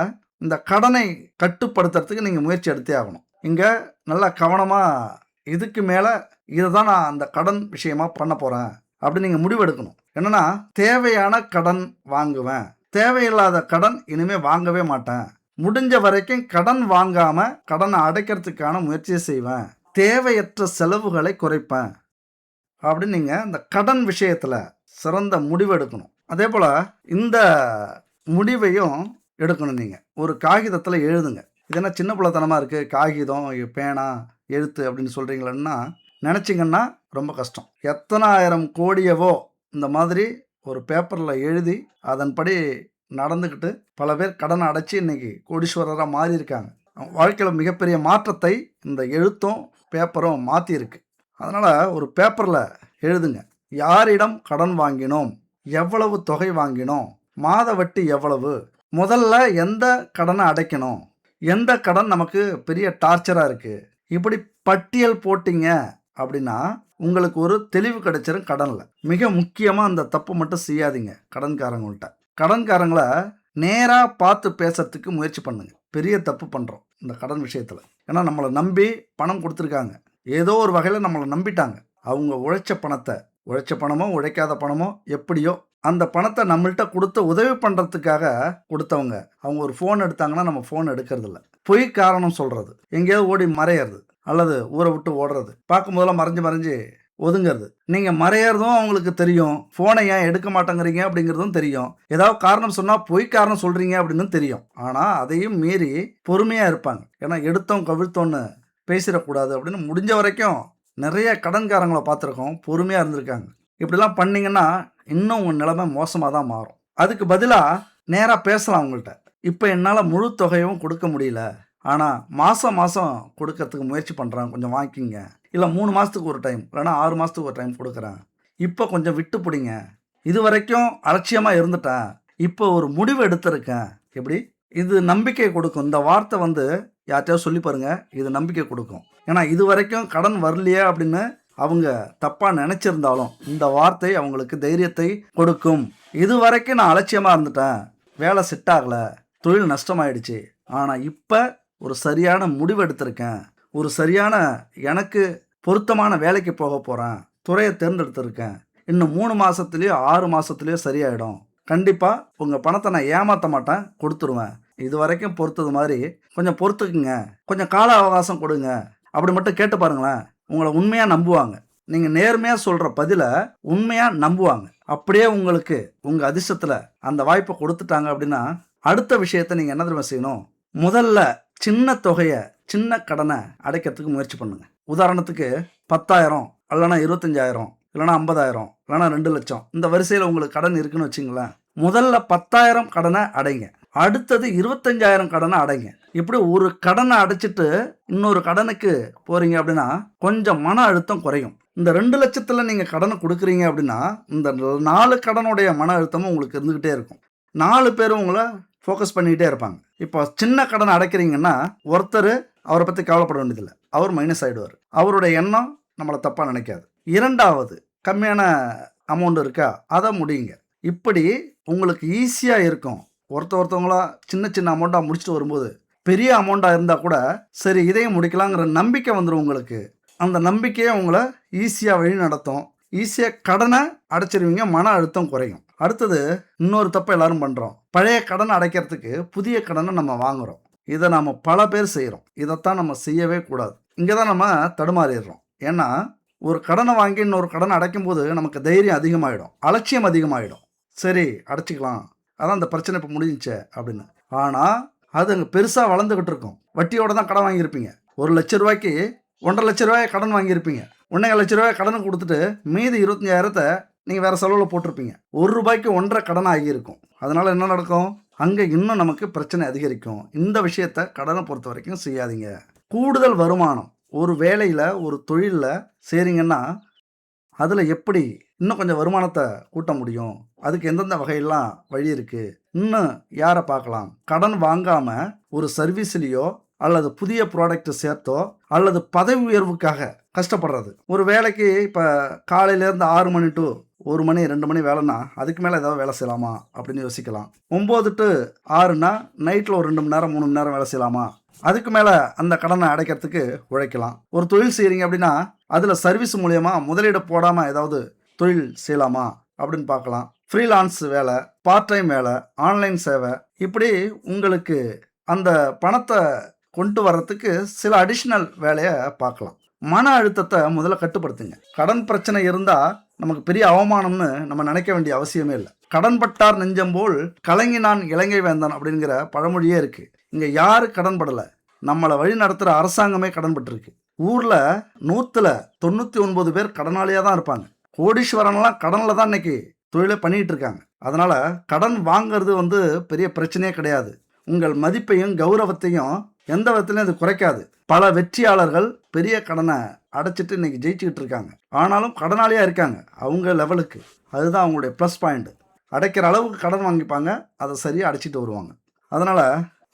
இந்த கடனை கட்டுப்படுத்துறதுக்கு நீங்கள் முயற்சி எடுத்தே ஆகணும். இங்கே நல்லா கவனமாக இதுக்கு மேலே இதை தான் நான் அந்த கடன் விஷயமா பண்ண போகிறேன் அப்படின்னு நீங்கள் முடிவெடுக்கணும். என்னன்னா, தேவையான கடன் வாங்குவேன், தேவையில்லாத கடன் இனிமேல் வாங்கவே மாட்டேன் முடிஞ்ச வரைக்கும் கடன் வாங்காம கடனை அடைக்கிறதுக்கான முயற்சியை செய்வேன். தேவையற்ற செலவுகளை குறைப்பேன். அப்படின்னு நீங்க இந்த கடன் விஷயத்துல சிறந்த முடிவு எடுக்கணும். அதேபோல இந்த முடிவையும் எடுக்கணும் நீங்க. ஒரு காகிதத்துல எழுதுங்க. இது என்ன சின்ன பிள்ளைத்தனமா இருக்கு. காகிதம், பேனா, எழுத்து அப்படின்னு சொல்றீங்களன்னா நினைச்சீங்கன்னா ரொம்ப கஷ்டம். எத்தனை ஆயிரம் கோடியவோ இந்த மாதிரி ஒரு பேப்பர்ல எழுதி அதன்படி நடந்துக்கிட்டு பல பேர் கடனை அடைச்சு இன்னைக்கு கோடீஸ்வரரா மாறி இருக்காங்க. வாழ்க்கையில மிகப்பெரிய மாற்றத்தை இந்த எழுத்தும் பேப்பரும் மாத்தியிருக்கு. அதனால ஒரு பேப்பர்ல எழுதுங்க. யாரிடம் கடன் வாங்கினோம்? எவ்வளவு தொகை வாங்கினோம்? மாத வட்டி எவ்வளவு? முதல்ல எந்த கடனை அடைக்கணும்? எந்த கடன் நமக்கு பெரிய டார்ச்சரா இருக்கு? இப்படி பட்டியல் போட்டீங்க அப்படின்னா உங்களுக்கு ஒரு தெளிவு கிடைச்சிரும் கடன்ல. மிக முக்கியமா அந்த தப்பு மட்டும் செய்யாதீங்க கடன்காரங்கள்ட்ட. கடன்காரங்கள நேரா பார்த்து பேசுறதுக்கு முயற்சி பண்ணுங்க. பெரிய தப்பு பண்றோம் இந்த கடன் விஷயத்துல. ஏன்னா நம்மளை நம்பி பணம் கொடுத்துருக்காங்க. ஏதோ ஒரு வகையில் நம்மளை நம்பிட்டாங்க. அவங்க உழைச்ச பணமோ உழைக்காத பணமோ எப்படியோ அந்த பணத்தை நம்மள்கிட்ட கொடுத்து உதவி பண்ணுறதுக்காக கொடுத்தவங்க. அவங்க ஒரு ஃபோன் எடுத்தாங்கன்னா நம்ம ஃபோன் எடுக்கிறதில்ல. பொய் காரணம் சொல்கிறது, எங்கேயாவது ஓடி மறையிறது அல்லது ஊரை விட்டு ஓடுறது, பார்க்கும்போதெல்லாம் மறைஞ்சு ஒதுங்கிறது. நீங்கள் மறையிறதும் அவங்களுக்கு தெரியும். ஃபோனை ஏன் எடுக்க மாட்டேங்கிறீங்க அப்படிங்கிறதும் தெரியும். ஏதாவது காரணம் சொன்னால் பொய் காரணம் சொல்கிறீங்க அப்படின்னு தெரியும். ஆனால் அதையும் மீறி பொறுமையாக இருப்பாங்க. ஏன்னா எடுத்தோம் கவிழ்த்தோன்னு பேசிடக்கூடாது அப்படின்னு முடிஞ்ச வரைக்கும் நிறைய கடன்காரங்களை பார்த்துருக்கோம். பொறுமையாக இருந்திருக்காங்க. இப்படிலாம் பண்ணிங்கன்னா இன்னும் உங்கள் நிலைமை மோசமாக தான் மாறும். அதுக்கு பதிலாக நேராக பேசலாம் அவங்கள்ட்ட. இப்போ என்னால் முழு தொகையும் கொடுக்க முடியல, ஆனால் மாதம் கொடுக்கறதுக்கு முயற்சி பண்ணுறேன், கொஞ்சம் வாங்கிக்கிங்க. இல்லை 3 மாதத்துக்கு ஒரு டைம் இல்லைனா 6 மாதத்துக்கு ஒரு டைம் கொடுக்குறேன். இப்போ கொஞ்சம் விட்டு பிடிங்க. இது வரைக்கும் அலட்சியமாக இருந்துட்டேன், இப்போ ஒரு முடிவு எடுத்திருக்கேன். எப்படி? இது நம்பிக்கை கொடுக்கும். இந்த வார்த்தை யார்கிட்டயாவது சொல்லி பாருங்க, இது நம்பிக்கை கொடுக்கும். ஏன்னா இது வரைக்கும் கடன் வரலையே அப்படின்னு அவங்க தப்பாக நினச்சிருந்தாலும் இந்த வார்த்தை அவங்களுக்கு தைரியத்தை கொடுக்கும். இது வரைக்கும் நான் அலட்சியமாக இருந்துட்டேன், வேலை செட் ஆகலை, தொழில் நஷ்டமாயிடுச்சு, ஆனால் இப்போ ஒரு சரியான முடிவு எடுத்திருக்கேன், ஒரு சரியான எனக்கு பொருத்தமான வேலைக்கு போக போகிறேன், துறையை தேர்ந்தெடுத்திருக்கேன், இன்னும் 3 மாதத்துலேயோ 6 மாதத்துலேயோ சரியாயிடும், கண்டிப்பாக உங்கள் பணத்தை நான் ஏமாற்ற மாட்டேன், கொடுத்துருவேன், இது வரைக்கும் பொறுத்தது மாதிரி கொஞ்சம் பொறுத்துக்குங்க, கொஞ்சம் கால அவகாசம் கொடுங்க அப்படி மட்டும் கேட்டு பாருங்களேன். உங்களை உண்மையாக நம்புவாங்க. நீங்கள் நேர்மையாக சொல்கிற பதிலை உண்மையாக நம்புவாங்க. அப்படியே உங்களுக்கு உங்கள் அதிர்ஷ்டத்தில் அந்த வாய்ப்பை கொடுத்துட்டாங்க அப்படின்னா அடுத்த விஷயத்தை நீங்கள் என்ன தெரியுமா செய்யணும்? முதல்ல சின்ன தொகையை, சின்ன கடனை அடைக்கிறதுக்கு முயற்சி பண்ணுங்க. உதாரணத்துக்கு 10,000 இல்லைனா 25,000 இல்லைனா 50,000 இல்லைனா 2 லட்சம் இந்த வரிசையில் உங்களுக்கு கடன் இருக்குன்னு வச்சுங்களேன். முதல்ல 10,000 கடனை அடைங்க, அடுத்தது 25,000 கடனை அடைங்க. இப்படி ஒரு கடனை அடைச்சிட்டு இன்னொரு கடனுக்கு போறீங்க அப்படின்னா கொஞ்சம் மன அழுத்தம் குறையும். இந்த 2 லட்சத்தில் நீங்கள் கடனை கொடுக்குறீங்க அப்படின்னா இந்த 4 கடனுடைய மன அழுத்தமும் உங்களுக்கு இருந்துக்கிட்டே இருக்கும். 4 பேரும் உங்களை ஃபோக்கஸ் பண்ணிக்கிட்டே இருப்பாங்க. இப்போ சின்ன கடன் அடைக்கிறீங்கன்னா ஒருத்தர் அவரை பற்றி கவலைப்பட வேண்டியதில்லை, அவர் மைனஸ் ஆகிடுவார். அவருடைய எண்ணம் நம்மளை தப்பாக நினைக்காது. இரண்டாவது கம்மியான அமௌண்ட் இருக்கா, அதை முடியுங்க. இப்படி உங்களுக்கு ஈஸியாக இருக்கும். ஒருத்தவங்களா சின்ன அமௌண்ட்டாக முடிச்சுட்டு வரும்போது பெரிய அமௌண்ட்டாக இருந்தால் கூட சரி இதையும் முடிக்கலாங்கிற நம்பிக்கை வந்துடும் உங்களுக்கு. அந்த நம்பிக்கையை உங்களை ஈஸியாக வழி நடத்தும். ஈஸியாக கடனை அடைச்சிருவீங்க, மன அழுத்தம் குறையும். அடுத்தது இன்னொரு தப்பை எல்லாரும் பண்ணுறோம். பழைய கடனை அடைக்கிறதுக்கு புதிய கடனை நம்ம வாங்குகிறோம். இதை நம்ம பல பேர் செய்கிறோம். இதைத்தான் நம்ம செய்யவே கூடாது. இங்கே தான் நம்ம தடுமாறிடுறோம். ஏன்னா ஒரு கடனை வாங்கி இன்னொரு கடனை அடைக்கும் போது நமக்கு தைரியம் அதிகமாகிடும், அலட்சியம் அதிகமாகிடும். சரி அடைச்சிக்கலாம், அதான் இந்த பிரச்சனை இப்போ முடிஞ்சிச்சே அப்படின்னு. ஆனால் அது அங்கே பெருசாக வளர்ந்துக்கிட்டு இருக்கும். வட்டியோடு தான் கடன் வாங்கியிருப்பீங்க. 1 லட்ச ரூபாய்க்கு 1,50,000 லட்ச ரூபாய் கடன் வாங்கியிருப்பீங்க. 1,50,000 லட்ச ரூபாய் கடன் கொடுத்துட்டு மீதி 25,000 நீங்கள் வேறு செலவில் போட்டிருப்பீங்க. 1 ரூபாய்க்கு 1.5 கடன் ஆகியிருக்கும். அதனால் என்ன நடக்கும்? அங்கே இன்னும் நமக்கு பிரச்சனை அதிகரிக்கும். இந்த விஷயத்தை கடனை பொறுத்த வரைக்கும் செய்யாதீங்க. கூடுதல் வருமானம் ஒரு வேலையில் ஒரு தொழிலில் செய்கிறீங்கன்னா அதில் எப்படி இன்னும் கொஞ்சம் வருமானத்தை கூட்ட முடியும், அதுக்கு எந்தெந்த வகையெல்லாம் வழி இருக்குது, இன்னும் யாரை பார்க்கலாம், கடன் வாங்காமல் ஒரு சர்வீஸ்லேயோ அல்லது புதிய ப்ராடக்ட் சேர்த்தோ அல்லது பதவி உயர்வுக்காக கஷ்டப்படுறது. ஒரு வேலைக்கு இப்போ காலையிலேருந்து 6 மணி டு 1 மணி 2 மணி வேலைன்னா அதுக்கு மேலே ஏதாவது வேலை செய்யலாமா அப்படின்னு யோசிக்கலாம். 9 to 6னா நைட்டில் ஒரு 2 மணி நேரம் 3 மணி நேரம் வேலை செய்யலாமா, அதுக்கு மேலே அந்த கடனை அடைக்கிறதுக்கு உழைக்கலாம். ஒரு தொழில் செய்கிறீங்க அப்படின்னா அதில் சர்வீஸ் மூலயமா முதலீடு போடாமல் ஏதாவது தொழில் செய்யலாமா அப்படின்னு பார்க்கலாம். ஃப்ரீலான்ஸ் வேலை, பார்ட் டைம் வேலை, ஆன்லைன் சேவை, இப்படி உங்களுக்கு அந்த பணத்தை கொண்டு வர்றதுக்கு சில அடிஷ்னல் வேலையை பார்க்கலாம். மன அழுத்தத்தை முதல்ல கட்டுப்படுத்துங்க. கடன் பிரச்சனை இருந்தால் நமக்கு பெரிய அவமானம்னு நம்ம நினைக்க வேண்டிய அவசியமே இல்லை. கடன் பட்டார் நெஞ்சம் போல் கலங்கினான் இலங்கை வேந்தன் அப்படிங்கிற பழமொழியே இருக்கு. இங்கே யாரு கடன் படலை, நம்மளை வழி நடத்துகிற அரசாங்கமே கடன் பட்டிருக்கு. ஊரில் 199 பேர் கடனாளியாக தான் இருப்பாங்க. கோடீஸ்வரன்லாம் கடனில் தான் இன்னைக்கு தொழிலை பண்ணிட்டு இருக்காங்க. அதனால கடன் வாங்கிறது பெரிய பிரச்சனையே கிடையாது. உங்கள் மதிப்பையும் கௌரவத்தையும் எந்த விதத்துலையும் அது குறைக்காது. பல வெற்றியாளர்கள் பெரிய கடனை அடைச்சிட்டு இன்னைக்கு ஜெயிச்சுக்கிட்டு இருக்காங்க. ஆனாலும் கடனாளியாக இருக்காங்க அவங்க லெவலுக்கு. அதுதான் அவங்களுடைய ப்ளஸ் பாயிண்ட். அடைக்கிற அளவுக்கு கடன் வாங்கிப்பாங்க, அதை சரியாக அடைச்சிட்டு வருவாங்க. அதனால்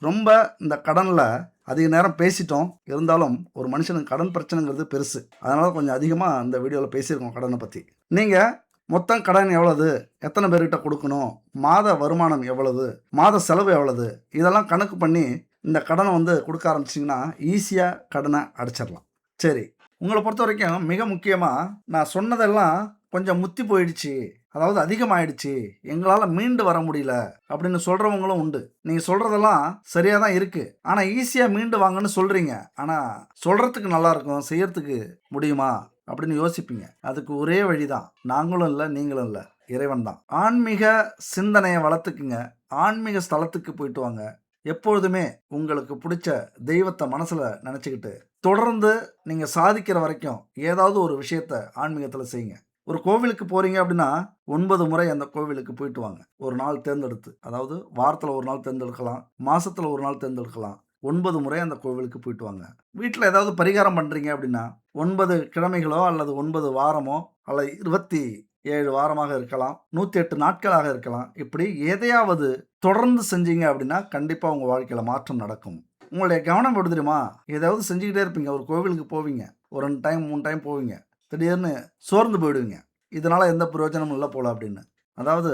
ரொம்ப இந்த கடனில் அதிக நேரம் பேசிட்டோம். இருந்தாலும் ஒரு மனுஷனுக்கு கடன் பிரச்சனைங்கிறது பெருசு. அதனால் கொஞ்சம் அதிகமாக இந்த வீடியோவில் பேசியிருக்கோம் கடனை பற்றி. நீங்கள் மொத்தம் கடன் எவ்வளவு, எத்தனை பேர்கிட்ட கொடுக்கணும், மாத வருமானம் எவ்வளவு, மாத செலவு எவ்வளவு, இதெல்லாம் கணக்கு பண்ணி இந்த கடனை கொடுக்க ஆரம்பிச்சிங்கன்னா ஈஸியாக கடனை அடைச்சிடலாம். சரி, உங்களை பொறுத்த வரைக்கும் மிக முக்கியமாக நான் சொன்னதெல்லாம் கொஞ்சம் முத்தி போயிடுச்சு, அதாவது அதிகமாகிடுச்சு, எங்களால் மீண்டு வர முடியல அப்படின்னு சொல்கிறவங்களும் உண்டு. நீங்கள் சொல்கிறதெல்லாம் சரியாக தான் இருக்குது, ஆனால் ஈஸியாக மீண்டு வாங்கன்னு சொல்கிறீங்க. ஆனால் சொல்கிறதுக்கு நல்லாயிருக்கும், செய்யறதுக்கு முடியுமா அப்படின்னு யோசிப்பீங்க. அதுக்கு ஒரே வழிதான், நாங்களும் இல்லை நீங்களும் இல்லை, இறைவன் தான். ஆன்மீக சிந்தனையை வளர்த்துக்குங்க. ஆன்மீக ஸ்தலத்துக்கு போயிட்டு வாங்க. எப்பொழுதுமே உங்களுக்கு பிடிச்ச தெய்வத்தை மனசில் நினச்சிக்கிட்டு தொடர்ந்து நீங்கள் சாதிக்கிற வரைக்கும் ஏதாவது ஒரு விஷயத்த ஆன்மீகத்தில் செய்யுங்க. ஒரு கோவிலுக்கு போகிறீங்க அப்படின்னா 9 முறை அந்த கோவிலுக்கு போயிட்டு வாங்க. ஒரு நாள் தேர்ந்தெடுத்து, அதாவது வாரத்தில் ஒரு நாள் தேர்ந்தெடுக்கலாம், மாதத்தில் ஒரு நாள் தேர்ந்தெடுக்கலாம். 9 முறை அந்த கோவிலுக்கு போயிட்டு வாங்க. வீட்டில் ஏதாவது பரிகாரம் பண்ணுறீங்க அப்படின்னா 9 கிழமைகளோ அல்லது 9 வாரமோ அல்லது 27 வாரமாக இருக்கலாம், 108 நாட்களாக இருக்கலாம். இப்படி எதையாவது தொடர்ந்து செஞ்சீங்க அப்படின்னா கண்டிப்பாக உங்கள் வாழ்க்கையில் மாற்றம் நடக்கும். உங்களுடைய கவனம் எப்படி தெரியுமா, ஏதாவது செஞ்சுக்கிட்டே இருப்பீங்க. ஒரு கோவிலுக்கு போவீங்க, ஒரு 2 டைம் 3 டைம் போவீங்க, திடீர்னு சோர்ந்து போயிடுவீங்க. இதனால் எந்த பிரயோஜனமும் இல்லை போல அப்படின்னு. அதாவது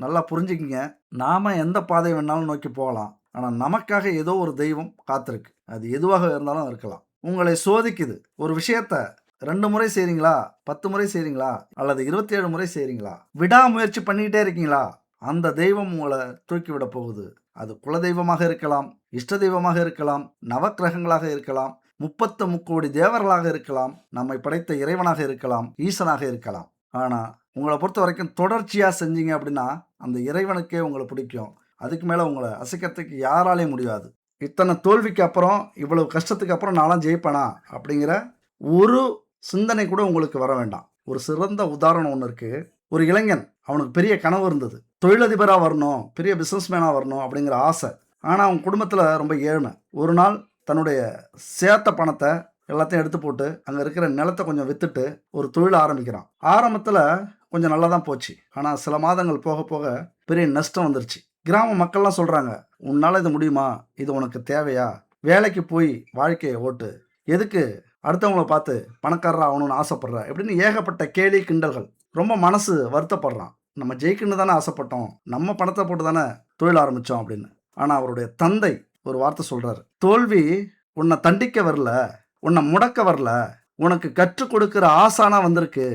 நல்லா புரிஞ்சுக்கிங்க, நாம் எந்த பாதை வேணாலும் நோக்கி போகலாம், ஆனால் நமக்காக ஏதோ ஒரு தெய்வம் காத்திருக்கு. அது எதுவாக இருந்தாலும் இருக்கலாம். உங்களை சோதிக்குது. ஒரு விஷயத்த 2 முறை செய்கிறீங்களா, 10 முறை செய்கிறீங்களா, அல்லது 27 முறை செய்கிறீங்களா, விடாமுயற்சி பண்ணிக்கிட்டே இருக்கீங்களா, அந்த தெய்வம் உங்களை தூக்கிவிட போகுது. அது குலதெய்வமாக இருக்கலாம், இஷ்ட தெய்வமாக இருக்கலாம், நவக்கிரகங்களாக இருக்கலாம், 30 முக்கோடி தேவர்களாக இருக்கலாம், நம்மை படைத்த இறைவனாக இருக்கலாம், ஈசனாக இருக்கலாம். ஆனால் உங்களை பொறுத்த வரைக்கும் தொடர்ச்சியாக செஞ்சீங்க அப்படின்னா அந்த இறைவனுக்கே உங்களை பிடிக்கும். அதுக்கு மேலே உங்களை அசைக்கிறதுக்கு யாராலையும் முடியாது. இத்தனை தோல்விக்கு அப்புறம், இவ்வளவு கஷ்டத்துக்கு அப்புறம் நான்லாம் ஜெயிப்பேனா அப்படிங்கிற ஒரு சிந்தனை கூட உங்களுக்கு வர வேண்டாம். ஒரு சிறந்த உதாரணம் ஒன்று இருக்குது. ஒரு இளைஞன், அவனுக்கு பெரிய கனவு இருந்தது, தொழிலதிபராக வரணும், பெரிய பிஸ்னஸ்மேனாக வரணும் அப்படிங்கிற ஆசை. ஆனால் அவன் குடும்பத்தில் ரொம்ப ஏழ்மை. ஒரு நாள் தன்னுடைய சேர்த்த பணத்தை எல்லாத்தையும் எடுத்து போட்டு அங்கே இருக்கிற நிலத்தை கொஞ்சம் விற்றுட்டு ஒரு தொழில் ஆரம்பிக்கிறான். ஆரம்பத்தில் கொஞ்சம் நல்லா தான் போச்சு. ஆனால் சில மாதங்கள் போக போக பெரிய நஷ்டம் வந்துருச்சு. கிராம மக்கள்லாம் சொல்கிறாங்க, உன்னால் இது முடியுமா, இது உனக்கு தேவையா, வேலைக்கு போய் வாழ்க்கையை ஓட்டு, எதுக்கு அடுத்தவங்கள பார்த்து பணக்காரராக ஆகணும்னு ஆசைப்படுற அப்படின்னு ஏகப்பட்ட கேலி கிண்டல்கள். ரொம்ப மனசு வருத்தப்படுறான். நம்ம ஜெயிக்கணும்னு தானே ஆசைப்பட்டோம், நம்ம பணத்தை போட்டு தானே தொழில் ஆரம்பித்தோம் அப்படின்னு. ஆனால் அவருடைய தந்தை ஒரு வார்த்தை சொல்கிறார், தோல்வி உன்னை தண்டிக்க வரல, உன்னை முடக்க வரல, உனக்கு கற்றுக் கொடுக்குற ஆசானா வந்திருக்கு,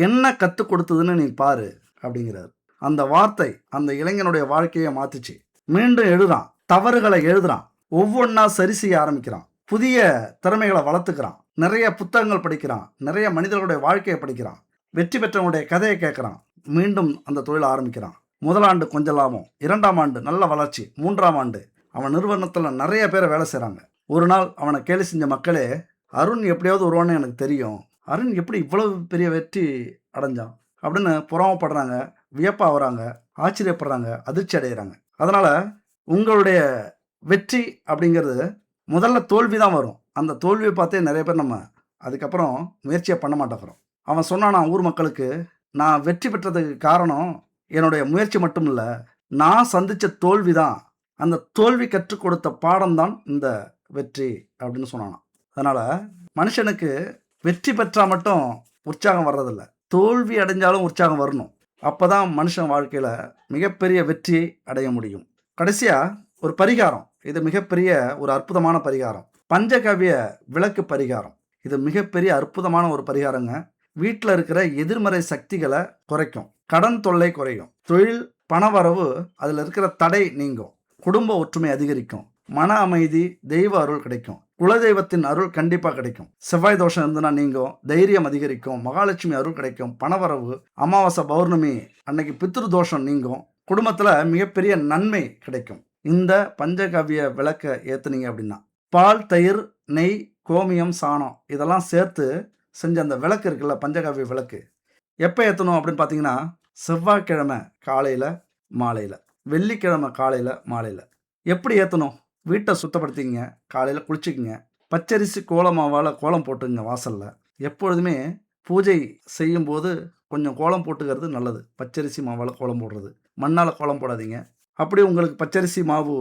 என்ன கற்றுக் கொடுத்ததுன்னு நீ பாரு அப்படிங்கிறார். அந்த வார்த்தை அந்த இளைஞனுடைய வாழ்க்கையை மாற்றுச்சு. மீண்டும் எழுதுறான், தவறுகளை எழுதுறான், ஒவ்வொன்றா சரி செய்ய ஆரம்பிக்கிறான், புதிய திறமைகளை வளர்த்துக்கிறான், நிறைய புத்தகங்கள் படிக்கிறான், நிறைய மனிதர்களுடைய வாழ்க்கையை படிக்கிறான், வெற்றி பெற்றவங்களுடைய கதையை கேட்குறான், மீண்டும் அந்த தொழில் ஆரம்பிக்கிறான். முதல் ஆண்டு கொஞ்சம் லாபம், 2ஆம் ஆண்டு நல்ல வளர்ச்சி, 3ஆம் ஆண்டு அவன் நிறுவனத்தில் நிறைய பேரை வேலை செய்கிறாங்க. ஒரு நாள் அவனை கேலி செஞ்ச மக்களே, அருண் எப்படியாவது வருவான்னு எனக்கு தெரியும், அருண் எப்படி இவ்வளவு பெரிய வெற்றி அடைஞ்சான் அப்படின்னு புறாமப்படுறாங்க, வியப்பாகிறாங்க, ஆச்சரியப்படுறாங்க, அதிர்ச்சி அடைகிறாங்க. அதனால் உங்களுடைய வெற்றி அப்படிங்கிறது முதல்ல தோல்வி தான் வரும். அந்த தோல்வியை பார்த்தே நிறைய பேர் நம்ம அதுக்கப்புறம் முயற்சியை பண்ண மாட்டேங்கிறோம். அவன் சொன்னானா ஊர் மக்களுக்கு, நான் வெற்றி பெற்றதுக்கு காரணம் என்னுடைய முயற்சி மட்டும் இல்லை, நான் சந்தித்த தோல்வி தான், அந்த தோல்வி கற்றுக் கொடுத்த பாடம் தான் இந்த வெற்றி அப்படின்னு சொன்னானா. அதனால் மனுஷனுக்கு வெற்றி பெற்றால் மட்டும் உற்சாகம் வர்றதில்ல, தோல்வி அடைஞ்சாலும் உற்சாகம் வரணும். அப்போ தான் மனுஷன் வாழ்க்கையில் மிகப்பெரிய வெற்றி அடைய முடியும். கடைசியாக ஒரு பரிகாரம், இது மிகப்பெரிய ஒரு அற்புதமான பரிகாரம், பஞ்சகவ்ய விளக்கு பரிகாரம். இது மிகப்பெரிய அற்புதமான ஒரு பரிகாரங்க. வீட்டில் இருக்கிற எதிர்மறை சக்திகளை குறைக்கும், கடன் தொல்லை குறையும், தொழில் பணவரவு அதில் இருக்கிற தடை நீங்கும், குடும்ப ஒற்றுமை அதிகரிக்கும், மன அமைதி, தெய்வ அருள் கிடைக்கும். குலதெய்வத்தின் அருள் கண்டிப்பா கிடைக்கும். செவ்வாய் தோஷம் இருந்ததுன்னா நீங்கும். தைரியம் அதிகரிக்கும். மகாலட்சுமி அருள் கிடைக்கும். பணவரவு, அமாவாசை பௌர்ணமி அன்னைக்கு பித்ரு தோஷம் நீங்கும். குடும்பத்துல மிகப்பெரிய நன்மை கிடைக்கும். இந்த பஞ்சகவ்ய விளக்க ஏத்துனீங்க அப்படின்னா, பால், தயிர், நெய், கோமியம், சாணம் இதெல்லாம் சேர்த்து செஞ்ச அந்த விளக்கு இருக்குல்ல, பஞ்சகவ்ய விளக்கு எப்போ ஏற்றணும் அப்படின்னு பார்த்தீங்கன்னா, செவ்வாய்க்கிழமை காலையில் மாலையில், வெள்ளிக்கிழமை காலையில் மாலையில். எப்படி ஏற்றணும்? வீட்டை சுத்தப்படுத்திக்கங்க, காலையில் குளிச்சுக்குங்க, பச்சரிசி கோலமாவால் கோலம் போட்டுங்க வாசலில். எப்பொழுதுமே பூஜை செய்யும்போது கொஞ்சம் கோலம் போட்டுக்கிறது நல்லது. பச்சரிசி மாவால் கோலம் போடுறது, மண்ணால் கோலம் போடாதீங்க. அப்படி உங்களுக்கு பச்சரிசி மாவு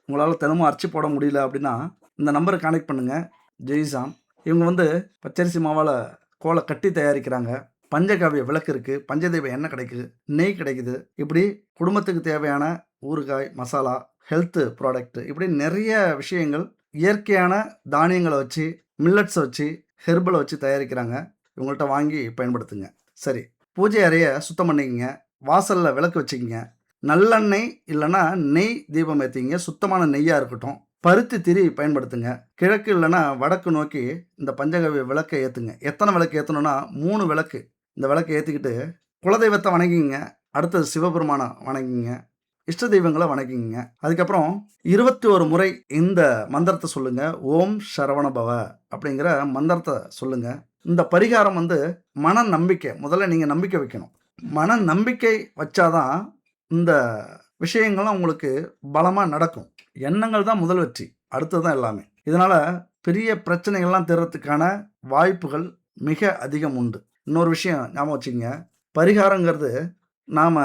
உங்களால் தினமும் அரைச்சி போட முடியல அப்படின்னா, இந்த நம்பரை கான்டெக்ட் பண்ணுங்கள். ஜெய்சான் இவங்க பச்சரிசி மாவால் கோலை கட்டி தயாரிக்கிறாங்க. பஞ்சகாவிய விளக்கு இருக்குது, பஞ்சதெய்வ எண்ணெய் கிடைக்குது, நெய் கிடைக்குது. இப்படி குடும்பத்துக்கு தேவையான ஊறுகாய், மசாலா, ஹெல்த்து ப்ராடக்ட்டு, இப்படி நிறைய விஷயங்கள் இயற்கையான தானியங்களை வச்சு, மில்லட்ஸை வச்சு, ஹெர்பலை வச்சு தயாரிக்கிறாங்க. இவங்கள்ட்ட வாங்கி பயன்படுத்துங்க. சரி, பூஜை அறையை சுத்தம் பண்ணிக்கங்க, வாசலில் விளக்கு வச்சுக்கிங்க, நல்லெண்ணெய் இல்லைன்னா நெய் தீபம் ஏற்றிங்க, சுத்தமான நெய்யாக இருக்கட்டும். பருத்தி திரி பயன்படுத்துங்க. கிழக்கு இல்லைன்னா வடக்கு நோக்கி இந்த பஞ்சகவ்ய விளக்கை ஏற்றுங்க. எத்தனை விளக்கு ஏற்றணும்னா 3 விளக்கு. இந்த விளக்கை ஏற்றிக்கிட்டு குலதெய்வத்தை வணங்கிங்க, அடுத்தது சிவபெருமானை வணங்கிங்க, இஷ்ட தெய்வங்களை வணங்கிங்க. அதுக்கப்புறம் 21 முறை இந்த மந்திரத்தை சொல்லுங்க. ஓம் சரவண பவ அப்படிங்கிற மந்திரத்தை சொல்லுங்க. இந்த பரிகாரம் மன நம்பிக்கை. முதல்ல நீங்கள் நம்பிக்கை வைக்கணும். மன நம்பிக்கை வச்சாதான் இந்த விஷயங்கள்லாம் உங்களுக்கு பலமாக நடக்கும். எண்ணங்கள் தான் முதல் வெற்றி, அடுத்தது தான் எல்லாமே. இதனால் பெரிய பிரச்சனைகள்லாம் தீர்றதுக்கான வாய்ப்புகள் மிக அதிகம் உண்டு. இன்னொரு விஷயம் ஞாபகம் வச்சுக்கங்க, பரிகாரங்கிறது நாம்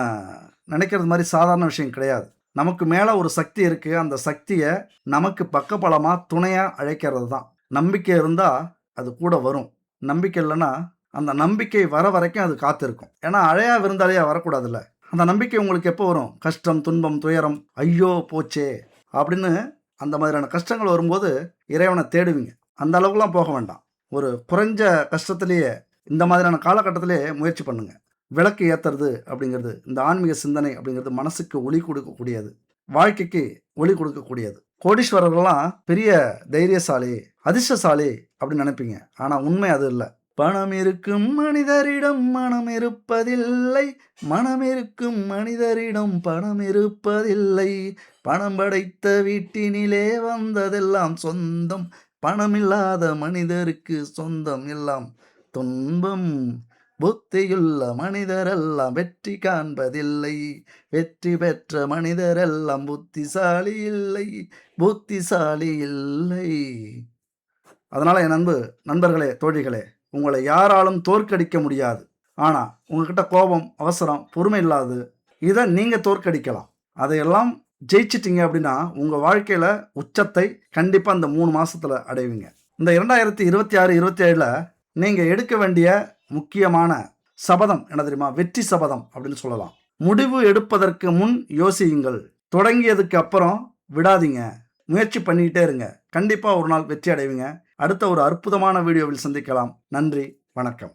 நினைக்கிறது மாதிரி சாதாரண விஷயம் கிடையாது. நமக்கு மேலே ஒரு சக்தி இருக்குது. அந்த சக்தியை நமக்கு பக்கபலமாக துணையாக அழைக்கிறது தான். நம்பிக்கை இருந்தால் அது கூட வரும். நம்பிக்கை இல்லைன்னா அந்த நம்பிக்கை வர வரைக்கும் அது காத்திருக்கும். ஏன்னா அழையா விருந்தாளியாக வரக்கூடாதுல்ல. அந்த நம்பிக்கை உங்களுக்கு எப்போ வரும்? கஷ்டம், துன்பம், துயரம், ஐயோ போச்சே அப்படின்னு அந்த மாதிரியான கஷ்டங்கள் வரும்போது இறைவனை தேடுவீங்க. அந்த அளவுக்குலாம் போக வேண்டாம். ஒரு குறைஞ்ச கஷ்டத்திலேயே இந்த மாதிரியான காலகட்டத்திலே முயற்சி பண்ணுங்கள். விளக்கு ஏற்றுறது அப்படிங்கிறது, இந்த ஆன்மீக சிந்தனை அப்படிங்கிறது மனசுக்கு ஒளி கொடுக்கக்கூடியது, வாழ்க்கைக்கு ஒளி கொடுக்கக்கூடியது. கோடீஸ்வரர்கள்லாம் பெரிய தைரியசாலி, அதிர்ஷ்டசாலி அப்படின்னு நினைப்பீங்க. ஆனால் உண்மை அது இல்லை. பணம் இருக்கும் மனிதரிடம் மனம் இருப்பதில்லை, மனம் இருக்கும் மனிதரிடம் பணம் இருப்பதில்லை. பணம் படைத்த வீட்டினிலே வந்ததெல்லாம் சொந்தம், பணமில்லாத மனிதருக்கு சொந்தம் எல்லாம் துன்பம். புத்தியுள்ள மனிதரெல்லாம் வெற்றி காண்பதில்லை, வெற்றி பெற்ற மனிதரெல்லாம் புத்திசாலி இல்லை, புத்திசாலி இல்லை. அதனால் என் நண்பர்களே, தோழிகளே, உங்களை யாராலும் தோற்கடிக்க முடியாது. ஆனால் உங்ககிட்ட கோபம், அவசரம், பொறுமை இல்லாது இதை நீங்கள் தோற்கடிக்கலாம். அதையெல்லாம் ஜெயிச்சிட்டிங்க அப்படின்னா உங்கள் வாழ்க்கையில் உச்சத்தை கண்டிப்பாக இந்த 3 மாதத்தில் அடைவீங்க. இந்த 2026, 27 நீங்கள் எடுக்க வேண்டிய முக்கியமான சபதம் என்ன தெரியுமா? வெற்றி சபதம் அப்படின்னு சொல்லலாம். முடிவு எடுப்பதற்கு முன் யோசியுங்கள், தொடங்கியதுக்கு அப்புறம் விடாதீங்க, முயற்சி பண்ணிக்கிட்டே இருங்க. கண்டிப்பாக ஒரு நாள் வெற்றி அடைவீங்க. அடுத்த ஒரு அற்புதமான வீடியோவில் சந்திக்கலாம். நன்றி, வணக்கம்.